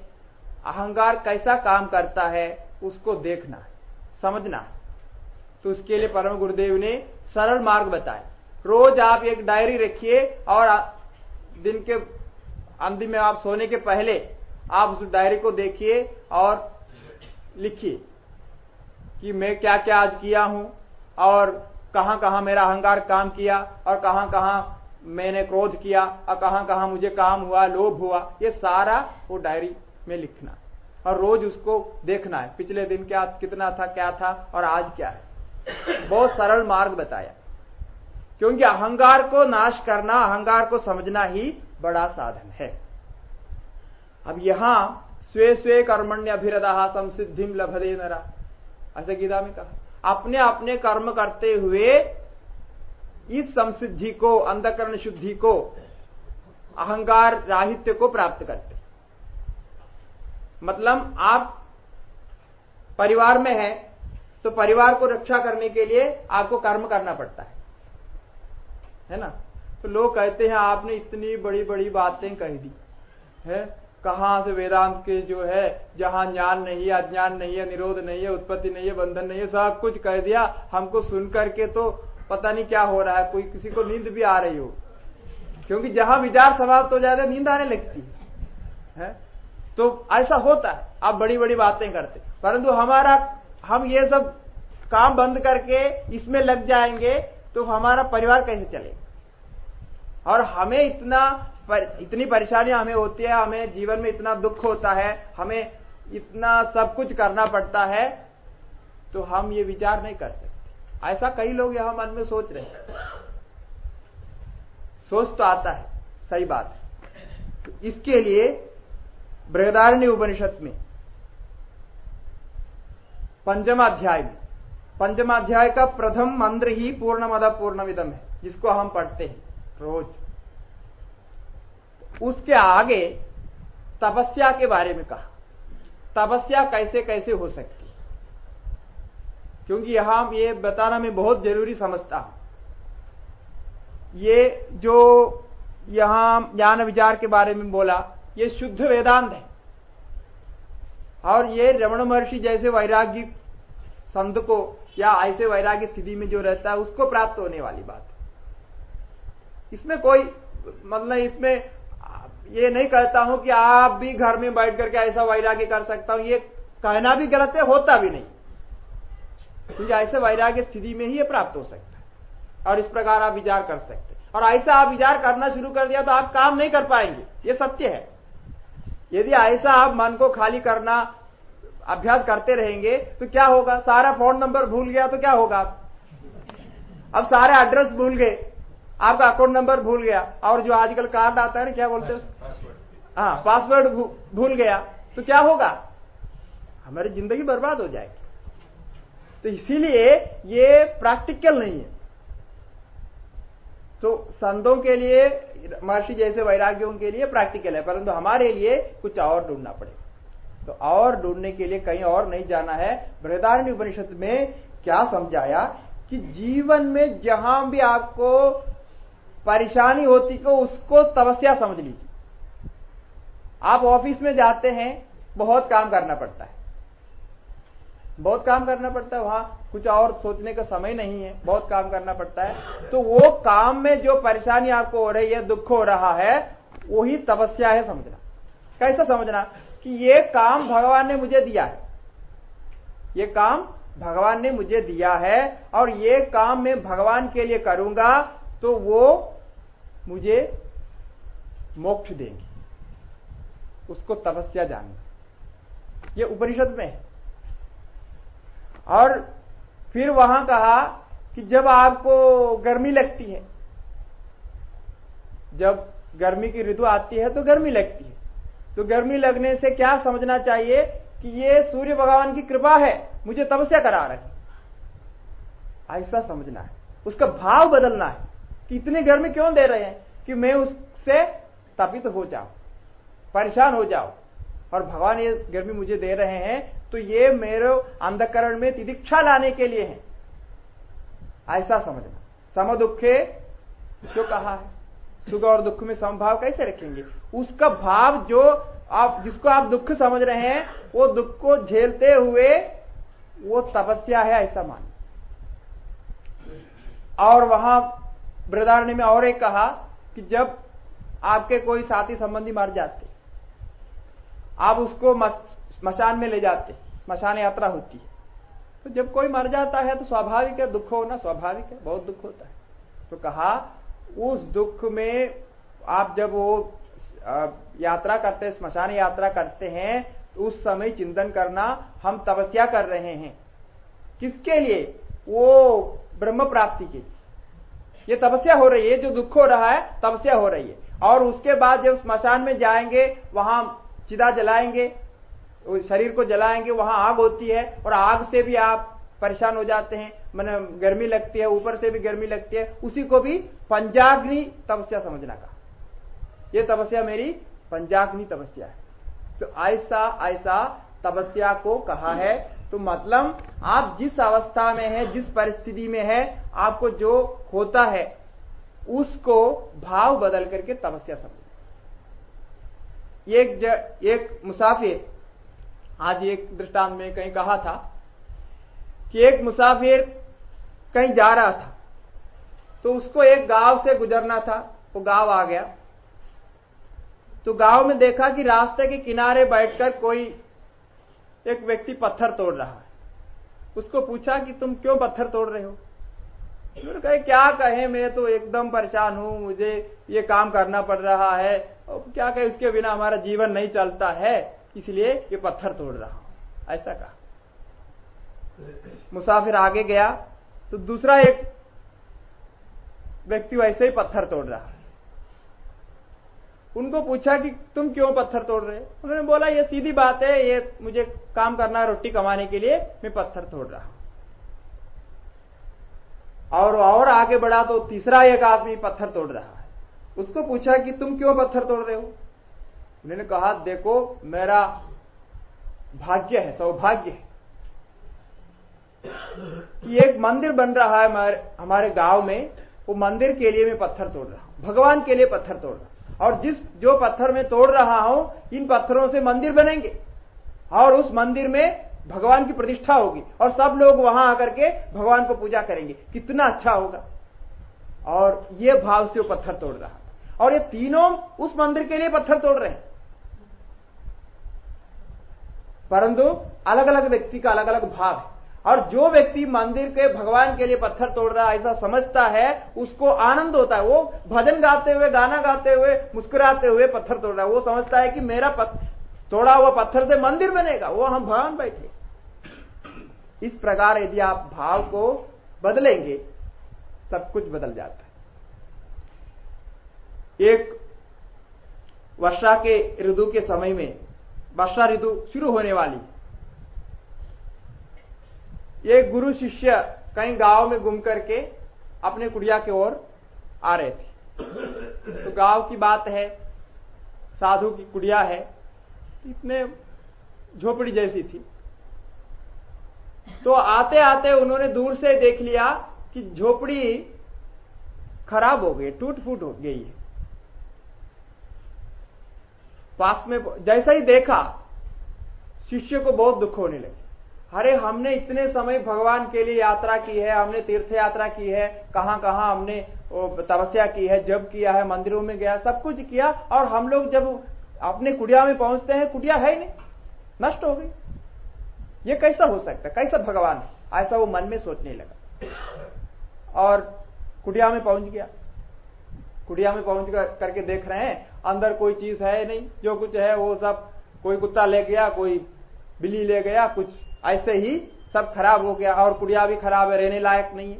अहंकार कैसा काम करता है उसको देखना है, समझना है। तो उसके लिए परम गुरुदेव ने सरल मार्ग बताए। रोज आप एक डायरी रखिए और दिन के अंतिम में आप सोने के पहले आप उस डायरी को देखिए और लिखिए कि मैं क्या क्या आज किया हूं और कहां कहां मेरा अहंकार काम किया और कहां कहां मैंने क्रोध किया और कहां कहां मुझे काम हुआ, लोभ हुआ। ये सारा वो डायरी में लिखना और रोज उसको देखना है, पिछले दिन क्या कितना था, क्या था और आज क्या है। बहुत सरल मार्ग बताया, क्योंकि अहंकार को नाश करना, अहंकार को समझना ही बड़ा साधन है। अब यहां स्वे स्वे कर्मण्य अभिरतः संसिद्धिम लभते नरा, ऐसे गीता में कहा। अपने अपने कर्म करते हुए इस संसिद्धि को, अंतःकरण शुद्धि को, अहंकार राहित्य को प्राप्त करते। मतलब आप परिवार में हैं तो परिवार को रक्षा करने के लिए आपको कर्म करना पड़ता है ना। तो लोग कहते हैं आपने इतनी बड़ी बड़ी बातें कह दी है, कहां से वेदांत के जो है, जहां ज्ञान नहीं है, अज्ञान नहीं है, निरोध नहीं है, उत्पत्ति नहीं है, बंधन नहीं है, सब कुछ कह दिया। हमको सुन करके तो पता नहीं क्या हो रहा है, कोई किसी को नींद भी आ रही हो, क्योंकि जहां विचार समाप्त हो जाता है नींद आने लगती है। तो ऐसा होता है, आप बड़ी बड़ी बातें करते, परंतु हम ये सब काम बंद करके इसमें लग जाएंगे तो हमारा परिवार कैसे चलेगा। और हमें इतनी परेशानियां हमें होती है, हमें जीवन में इतना दुख होता है, हमें इतना सब कुछ करना पड़ता है, तो हम ये विचार नहीं कर सकते। ऐसा कई लोग यहां मन में सोच रहे हैं, सोच तो आता है, सही बात है। तो इसके लिए बृहदारण्यक उपनिषद में पंचम अध्याय का प्रथम मंत्र ही पूर्णमद पूर्णमिदम है, जिसको हम पढ़ते हैं रोज। उसके आगे तपस्या के बारे में कहा, तपस्या कैसे कैसे हो सकती है, क्योंकि यहां ये बताना मैं बहुत जरूरी समझता हूं। ये जो यहां ज्ञान विचार के बारे में बोला, ये शुद्ध वेदांत है, और ये रमण महर्षि जैसे वैराग्य संत को या ऐसे वैराग्य स्थिति में जो रहता है उसको प्राप्त होने वाली बात है। इसमें कोई मतलब, इसमें ये नहीं कहता हूं कि आप भी घर में बैठ करके ऐसा वैराग्य कर सकता हूं, ये कहना भी गलत है, होता भी नहीं, क्योंकि ऐसे वैराग्य स्थिति में ही ये प्राप्त हो सकता है। और इस प्रकार आप विचार कर सकते, और ऐसा आप विचार करना शुरू कर दिया तो आप काम नहीं कर पाएंगे, ये सत्य है। यदि ऐसा आप मन को खाली करना अभ्यास करते रहेंगे तो क्या होगा, सारा फोन नंबर भूल गया तो क्या होगा, अब सारे एड्रेस भूल गए, आपका अकाउंट नंबर भूल गया, और जो आजकल कार्ड आता है ना, क्या बोलते हैं, हाँ, पासवर्ड भूल गया तो क्या होगा, हमारी जिंदगी बर्बाद हो जाएगी। तो इसीलिए ये प्रैक्टिकल नहीं है। तो संतों के लिए, महर्षि जैसे वैराग्यों के लिए प्रैक्टिकल है, परंतु हमारे लिए कुछ और ढूंढना पड़ेगा। तो और ढूंढने के लिए कहीं और नहीं जाना है। बृहदारण्यक उपनिषद में क्या समझाया कि जीवन में जहां भी आपको परेशानी होती को उसको तपस्या समझ लीजिए। आप ऑफिस में जाते हैं, बहुत काम करना पड़ता है, बहुत काम करना पड़ता है, वहां कुछ और सोचने का समय नहीं है, बहुत काम करना पड़ता है। तो वो काम में जो परेशानी आपको हो रही है, दुख हो रहा है, वही तपस्या है समझना। कैसा समझना कि ये काम भगवान ने मुझे दिया है, ये काम भगवान ने मुझे दिया है, और ये काम मैं भगवान के लिए करूंगा तो वो मुझे मोक्ष देंगे, उसको तपस्या जानना। ये उपनिषद में है। और फिर वहां कहा कि जब आपको गर्मी लगती है, जब गर्मी की ऋतु आती है तो गर्मी लगती है, तो गर्मी लगने से क्या समझना चाहिए कि ये सूर्य भगवान की कृपा है, मुझे तपस्या करा रहे हैं, ऐसा समझना है। उसका भाव बदलना है कि इतनी गर्मी क्यों दे रहे हैं कि मैं उससे तपित हो जाऊं, परेशान हो जाऊं, और भगवान ये गर्मी मुझे दे रहे हैं तो ये मेरे अंधकरण में तितिक्षा लाने के लिए है, ऐसा समझना। सम दुखे जो कहा है, सुख और दुख में समभाव कैसे रखेंगे, उसका भाव जो आप, जिसको आप दुख समझ रहे हैं, वो दुख को झेलते हुए वो तपस्या है, ऐसा मान। और वहां बृहदारण्य में और एक कहा कि जब आपके कोई साथी संबंधी मर जाते, आप उसको स्मशान में ले जाते, स्मशान यात्रा होती है, तो जब कोई मर जाता है तो स्वाभाविक है, दुख होना स्वाभाविक है, बहुत दुख होता है। तो कहा उस दुख में आप जब वो यात्रा करते, स्मशान यात्रा करते हैं, तो उस समय चिंतन करना हम तपस्या कर रहे हैं, किसके लिए, वो ब्रह्म प्राप्ति के लिए। ये तपस्या हो रही है, जो दुख हो रहा है तपस्या हो रही है। और उसके बाद जब स्मशान में जाएंगे, वहां चिता जलाएंगे, शरीर को जलाएंगे, वहां आग होती है, और आग से भी आप परेशान हो जाते हैं, मैंने गर्मी लगती है, ऊपर से भी गर्मी लगती है, उसी को भी पंचाग्नि तपस्या समझना का। ये तपस्या मेरी पंचाग्नि तपस्या है। तो ऐसा ऐसा तपस्या को कहा है। तो मतलब आप जिस अवस्था में है, जिस परिस्थिति में है, आपको जो होता है उसको भाव बदल करके तपस्या समझो। एक मुसाफिर, आज एक दृष्टांत में कहीं कहा था कि एक मुसाफिर कहीं जा रहा था, तो उसको एक गांव से गुजरना था। वो गांव आ गया, तो गांव में देखा कि रास्ते के किनारे बैठकर कोई एक व्यक्ति पत्थर तोड़ रहा है। उसको पूछा कि तुम क्यों पत्थर तोड़ रहे हो? उन्होंने कहा क्या कहें, मैं तो एकदम परेशान हूं, मुझे ये काम करना पड़ रहा है, और क्या कहें, उसके बिना हमारा जीवन नहीं चलता है, इसलिए ये पत्थर तोड़ रहा हूं, ऐसा कहा। मुसाफिर आगे गया तो दूसरा एक व्यक्ति वैसे ही पत्थर तोड़ रहा है। उनको पूछा कि तुम क्यों पत्थर तोड़ रहे हो? उन्होंने बोला ये सीधी बात है, ये मुझे काम करना है, रोटी कमाने के लिए मैं पत्थर तोड़ रहा हूं। और आगे बढ़ा तो तीसरा एक आदमी पत्थर तोड़ रहा है। उसको पूछा कि तुम क्यों पत्थर तोड़ रहे हो? उन्होंने कहा देखो मेरा भाग्य है, सौभाग्य है कि एक मंदिर बन रहा है हमारे गांव में, वो मंदिर के लिए मैं पत्थर तोड़ रहा हूं, भगवान के लिए पत्थर तोड़ रहा हूं, और जो पत्थर मैं तोड़ रहा हूं इन पत्थरों से मंदिर बनेंगे और उस मंदिर में भगवान की प्रतिष्ठा होगी और सब लोग वहां आकर के भगवान को पूजा करेंगे, कितना अच्छा होगा। और ये भाव से वो पत्थर तोड़ रहा है, और ये तीनों उस मंदिर के लिए पत्थर तोड़ रहे हैं, परंतु अलग अलग व्यक्ति का अलग अलग भाव है। और जो व्यक्ति मंदिर के भगवान के लिए पत्थर तोड़ रहा है ऐसा समझता है, उसको आनंद होता है, वो भजन गाते हुए, गाना गाते हुए, मुस्कुराते हुए पत्थर तोड़ रहा है। वो समझता है कि मेरा तोड़ा हुआ पत्थर से मंदिर बनेगा, वो हम भगवान बैठे। इस प्रकार यदि आप भाव को बदलेंगे सब कुछ बदल जाता है। एक वर्षा के ऋतु के समय में, वर्षा ऋतु शुरू होने वाली, एक गुरु शिष्य कहीं गांव में घूम करके अपने कुटिया की ओर आ रहे थे। तो गांव की बात है, साधु की कुटिया है, इतने झोपड़ी जैसी थी। तो आते आते उन्होंने दूर से देख लिया कि झोपड़ी खराब हो गई, टूट फूट हो गई है। पास में जैसा ही देखा, शिष्य को बहुत दुख होने लगे। अरे हमने इतने समय भगवान के लिए यात्रा की है, हमने तीर्थ यात्रा की है, कहां कहां हमने तपस्या की है, जप किया है, मंदिरों में गया, सब कुछ किया, और हम लोग जब अपने कुटिया में पहुंचते हैं कुटिया है ही नहीं, नष्ट हो गई। ये कैसा हो सकता है, कैसा भगवान है? ऐसा वो मन में सोचने लगा और कुटिया में पहुंच गया। कुटिया में पहुंच करके देख रहे हैं अंदर कोई चीज है नहीं, जो कुछ है वो सब कोई कुत्ता ले गया, कोई बिल्ली ले गया, कुछ ऐसे ही सब खराब हो गया, और कुटिया भी खराब है, रहने लायक नहीं है,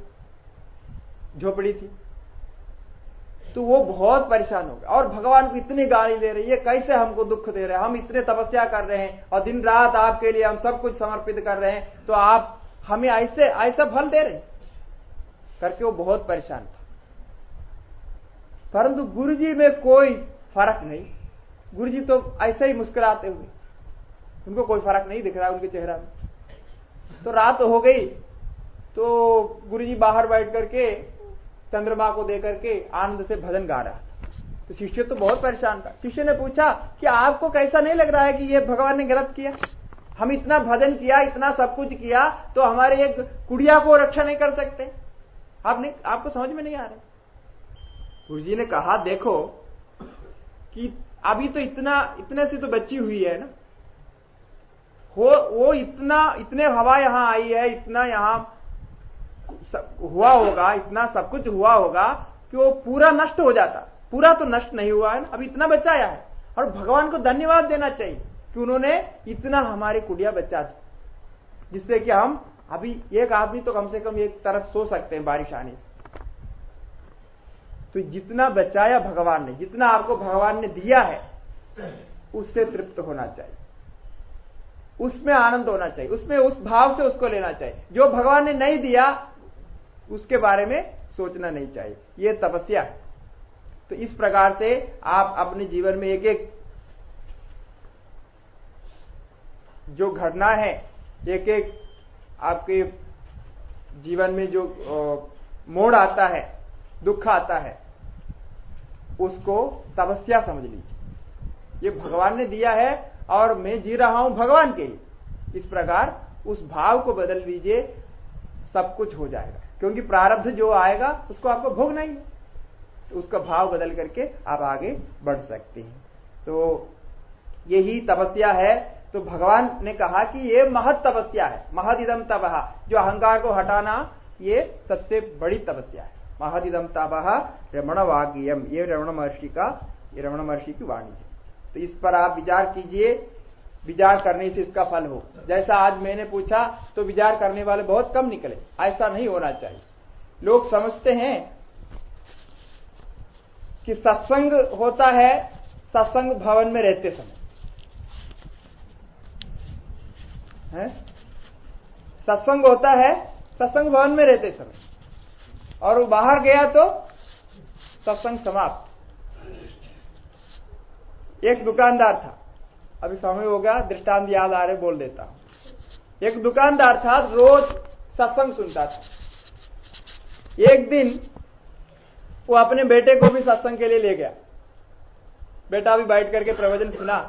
झोपड़ी थी। तो वो बहुत परेशान हो गया और भगवान को इतनी गाली दे रही है, कैसे हमको दुख दे रहे हैं, हम इतने तपस्या कर रहे हैं और दिन रात आपके लिए हम सब कुछ समर्पित कर रहे हैं, तो आप हमें ऐसे ऐसा फल दे रहे हैं करके वो बहुत परेशान था। परंतु गुरुजी में कोई फर्क नहीं, गुरुजी तो ऐसे ही मुस्कुराते हुए, उनको कोई फर्क नहीं दिख रहा उनके चेहरा में। तो रात हो गई, तो गुरुजी बाहर बैठ करके चंद्रमा को दे करके आनंद से भजन गा रहा था। तो शिष्य तो बहुत परेशान था। शिष्य ने पूछा कि आपको कैसा नहीं लग रहा है कि ये भगवान ने गलत किया? हम इतना भजन किया, इतना सब कुछ किया, तो हमारे एक कुड़िया को रक्षा नहीं कर सकते? आपको समझ में नहीं आ रहा? गुरुजी ने कहा देखो कि अभी तो इतने से तो बची हुई है ना, वो इतने हवा यहां आई है, इतना यहां हुआ होगा, इतना सब कुछ हुआ होगा कि वो पूरा नष्ट हो जाता। पूरा तो नष्ट नहीं हुआ है ना, अभी इतना बचाया है। और भगवान को धन्यवाद देना चाहिए कि उन्होंने इतना हमारी कुटिया बचा दी, जिससे कि हम अभी एक आदमी तो कम से कम एक तरफ सो सकते हैं बारिश आने से। तो जितना बचाया भगवान ने, जितना आपको भगवान ने दिया है, उससे तृप्त होना चाहिए, उसमें आनंद होना चाहिए, उसमें उस भाव से उसको लेना चाहिए। जो भगवान ने नहीं दिया उसके बारे में सोचना नहीं चाहिए। ये तपस्या है। तो इस प्रकार से आप अपने जीवन में एक एक जो घटना है, एक एक आपके जीवन में जो मोड़ आता है, दुख आता है, उसको तपस्या समझ लीजिए। ये भगवान ने दिया है और मैं जी रहा हूं भगवान के लिए। इस प्रकार उस भाव को बदल लीजिए, सब कुछ हो जाएगा। क्योंकि प्रारब्ध जो आएगा उसको आपको भोगना ही है, तो उसका भाव बदल करके आप आगे बढ़ सकते हैं। तो यही तपस्या है। तो भगवान ने कहा कि ये महत तपस्या है, महदिदम तपः, जो अहंकार को हटाना ये सबसे बड़ी तपस्या है। महदिदम तपः रमण वाग्यम, ये रमण महर्षि की वाणी है। तो इस पर आप विचार कीजिए, विचार करने से इसका फल हो। जैसा आज मैंने पूछा तो विचार करने वाले बहुत कम निकले, ऐसा नहीं होना चाहिए। लोग समझते हैं कि सत्संग होता है सत्संग भवन में रहते समय है, सत्संग होता है सत्संग भवन में रहते समय, और वो बाहर गया तो सत्संग समाप्त। एक दुकानदार था, अभी समय हो गया, दृष्टांत याद आ रहे बोल देता हूं। एक दुकानदार था, रोज सत्संग सुनता था। एक दिन वो अपने बेटे को भी सत्संग के लिए ले गया। बेटा भी बैठ करके प्रवचन सुना,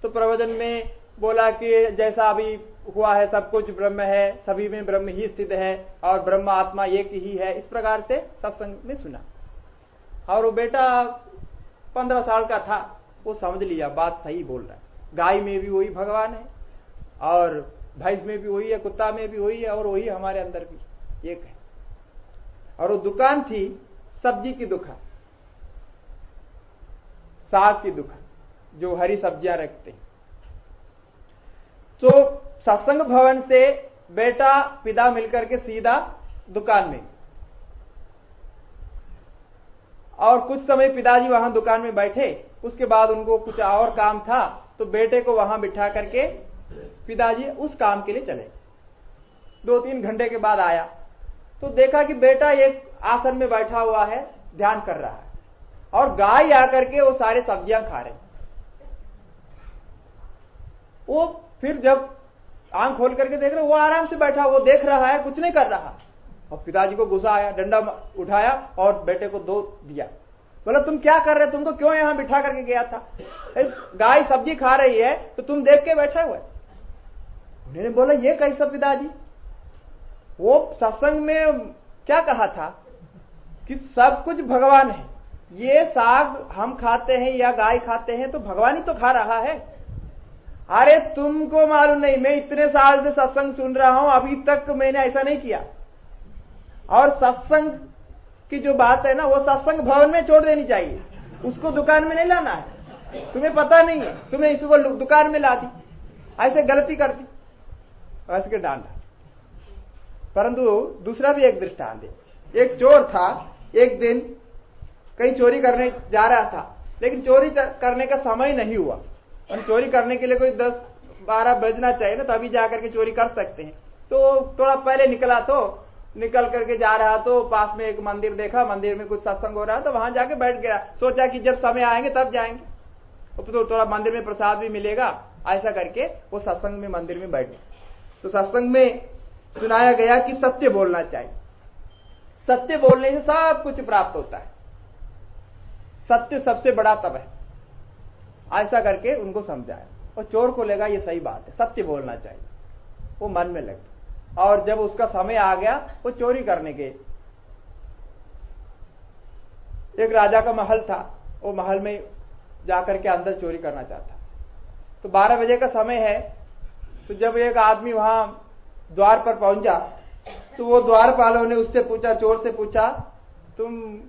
तो प्रवचन में बोला कि जैसा अभी हुआ है सब कुछ ब्रह्म है, सभी में ब्रह्म ही स्थित है और ब्रह्म आत्मा एक ही है। इस प्रकार से सत्संग में सुना। और वो बेटा 15 साल का था, वो समझ लिया बात सही बोल रहा है। गाय में भी वही भगवान है और भैंस में भी वही है, कुत्ता में भी वही है और वही हमारे अंदर भी एक है। और वो दुकान थी सब्जी की दुकान, साग की दुकान, जो हरी सब्जियां रखते हैं। तो सत्संग भवन से बेटा पिता मिलकर के सीधा दुकान में, और कुछ समय पिताजी वहां दुकान में बैठे। उसके बाद उनको कुछ और काम था, तो बेटे को वहां बिठा करके पिताजी उस काम के लिए चले। 2-3 घंटे के बाद आया तो देखा कि बेटा एक आसन में बैठा हुआ है, ध्यान कर रहा है, और गाय आकर के वो सारे सब्जियां खा रहे। वो फिर जब आंख खोल करके देख रहे, वो आराम से बैठा, वो देख रहा है, कुछ नहीं कर रहा। और पिताजी को गुस्सा आया, डंडा उठाया और बेटे को दो दिया। बोला तुम क्या कर रहे, तुमको क्यों यहां बिठा करके गया था? गाय सब्जी खा रही है तो तुम देख के बैठे हुए। उन्होंने बोला ये कैसा पिताजी, वो सत्संग में क्या कहा था कि सब कुछ भगवान है, ये साग हम खाते हैं या गाय खाते हैं तो भगवान ही तो खा रहा है। अरे तुमको मालूम नहीं, मैं इतने साल से सत्संग सुन रहा हूं, अभी तक मैंने ऐसा नहीं किया। और सत्संग की जो बात है ना, वो सत्संग भवन में छोड़ देनी चाहिए, उसको दुकान में नहीं लाना है। तुम्हें पता नहीं है, तुम्हें इसको दुकान में ला दी, ऐसे गलती कर दी, ऐसे डांटा। परंतु दूसरा भी एक दृष्टांत है। एक चोर था, एक दिन कहीं चोरी करने जा रहा था, लेकिन चोरी करने का समय नहीं हुआ। और चोरी करने के लिए कोई 10-12 बजना चाहिए ना, तभी जाकर के चोरी कर सकते हैं। तो थोड़ा पहले निकला, तो निकल करके जा रहा तो पास में एक मंदिर देखा, मंदिर में कुछ सत्संग हो रहा, तो वहां जाके बैठ गया। सोचा कि जब समय आएंगे तब जाएंगे, तो थोड़ा मंदिर में प्रसाद भी मिलेगा, ऐसा करके वो सत्संग में मंदिर में बैठ गया। तो सत्संग में सुनाया गया कि सत्य बोलना चाहिए, सत्य बोलने से सब कुछ प्राप्त होता है, सत्य सबसे बड़ा तप है, ऐसा करके उनको समझाया। और चोर को लगा ये सही बात है, सत्य बोलना चाहिए, वो मन में लगा। और जब उसका समय आ गया वो चोरी करने के, एक राजा का महल था, वो महल में जाकर के अंदर चोरी करना चाहता। तो 12 बजे का समय है, तो जब एक आदमी वहां द्वार पर पहुंचा तो वो द्वारपालों ने उससे पूछा, चोर से पूछा, तुम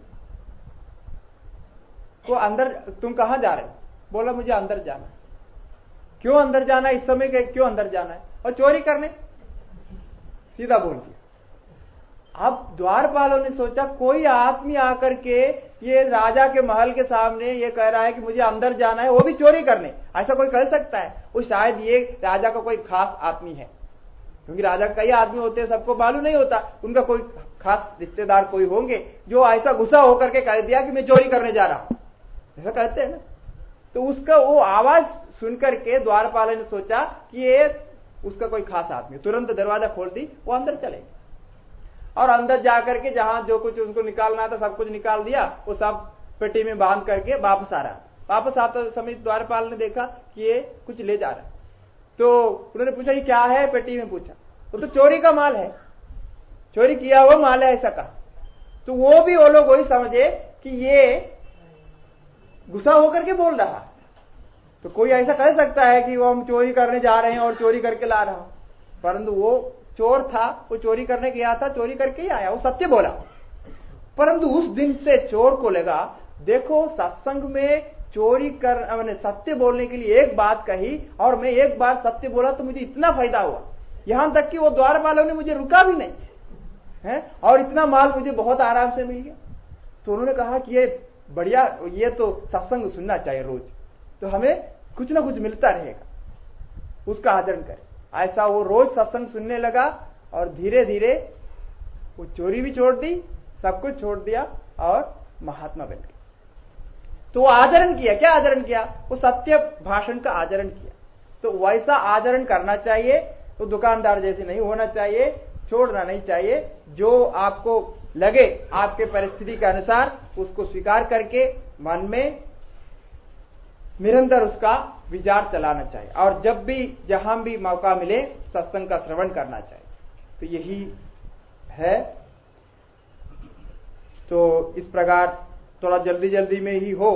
कहां जा रहे हो? बोला मुझे अंदर जाना है। क्यों अंदर जाना है, इस समय क्यों अंदर जाना है? और चोरी करने, सीधा बोल दिया। अब द्वारपालों ने सोचा कोई आदमी आकर के ये राजा के महल के सामने ये कह रहा है कि मुझे अंदर जाना है, वो भी चोरी करने, ऐसा कोई कह सकता है? वो शायद ये राजा का कोई खास आदमी है, क्योंकि राजा कई आदमी होते हैं, सबको मालूम नहीं होता, उनका कोई खास रिश्तेदार कोई होंगे जो ऐसा गुस्सा होकर के कह दिया कि मैं चोरी करने जा रहा हूं, ऐसा कहते हैं ना। तो उसका वो आवाज सुनकर के द्वारपाल ने सोचा कि ये उसका कोई खास आदमी, तुरंत दरवाजा खोल दी, वो अंदर चले गए और अंदर जाकर के जहां जो कुछ उनको निकालना था सब कुछ निकाल दिया, वो सब पेटी में बांध करके वापस आ रहा। वापस आता समय द्वारपाल ने देखा कि ये कुछ ले जा रहा है, तो उन्होंने पूछा ये क्या है, पेटी में पूछा, तो चोरी का माल है, चोरी किया हुआ माल है, ऐसा कहा। तो वो लोग वही समझे कि ये गुस्सा होकर के बोल रहा। तो कोई ऐसा कह सकता है कि वो हम चोरी करने जा रहे हैं और चोरी करके ला रहा हूं, परंतु वो चोर था, वो चोरी करने गया था, चोरी करके ही आया, वो सत्य बोला। परंतु उस दिन से चोर को लगा देखो सत्संग में चोरी कर मैंने सत्य बोलने के लिए एक बात कही और मैं एक बार सत्य बोला तो मुझे इतना फायदा हुआ, यहां तक कि वो द्वारपालों ने मुझे रुका भी नहीं है और इतना माल मुझे बहुत आराम से मिल गया। तो उन्होंने कहा कि ये बढ़िया, ये तो सत्संग सुनना चाहिए रोज, तो हमें कुछ ना कुछ मिलता रहेगा, उसका आचरण करें। ऐसा वो रोज सत्संग सुनने लगा और धीरे धीरे वो चोरी भी छोड़ दी, सब कुछ छोड़ दिया और महात्मा बन गया। तो वो आचरण किया, क्या आचरण किया? वो सत्य भाषण का आचरण किया। तो वैसा आचरण करना चाहिए, तो दुकानदार जैसे नहीं होना चाहिए, छोड़ना नहीं चाहिए। जो आपको लगे आपके परिस्थिति के अनुसार उसको स्वीकार करके मन में निरंतर उसका विचार चलाना चाहिए और जब भी जहां भी मौका मिले सत्संग का श्रवण करना चाहिए। तो यही है। तो इस प्रकार थोड़ा जल्दी जल्दी में ही हो,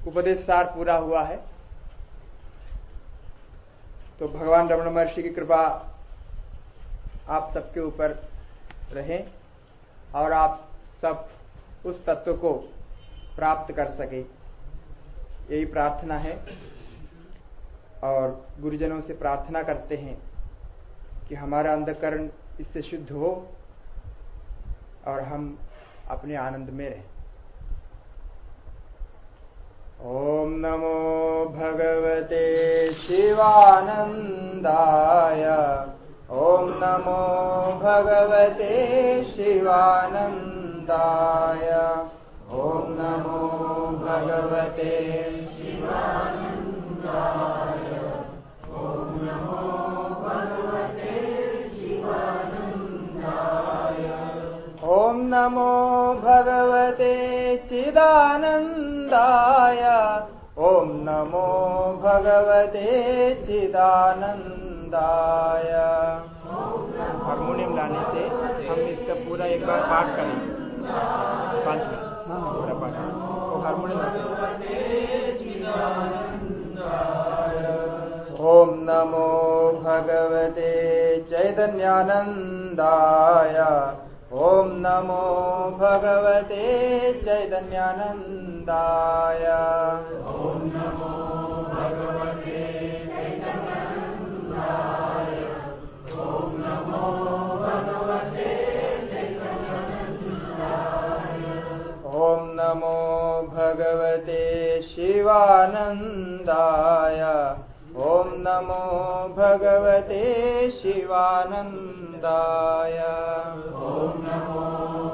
उपदेश सार पूरा हुआ है। तो भगवान रमण महर्षि की कृपा आप सबके ऊपर रहे और आप सब उस तत्व को प्राप्त कर सके, यही प्रार्थना है। और गुरुजनों से प्रार्थना करते हैं कि हमारा अंतःकरण इससे शुद्ध हो और हम अपने आनंद में रहें। ओम नमो भगवते शिवानंदाय, ओम नमो भगवते शिवानंदाय, ओम नमो भगवते शिवानंदाय, ओम नमो भगवते शिवानंदाय, ओम नमो भगवते चिदानंदाय, ओम नमो भगवते चिदानंदाय। हारमोनियम लाने से हम इसका पूरा एक बार पाठ करें, 5 मिनट पूरा पाठ। तो हारमोनियम ओम नमो भगवते चैतन्यानंदाय, ओम नमो भगवते चैतन्यानंदाय, ओम नमो भगवते चैतन्यानंदाय, ओम नमो भगवते चैतन्यानंदाय, ओम नमो भगवते शिवानंदाय, ओम नमो भगवते शिवानंदाय, ओम नमो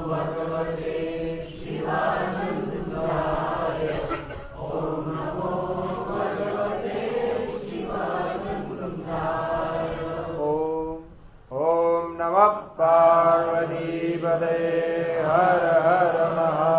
भगवते शिवानंदाय, ओम नमो भगवते शिवानंदाय। ओम नमः पार्वतीपतये, हर हर महादेव।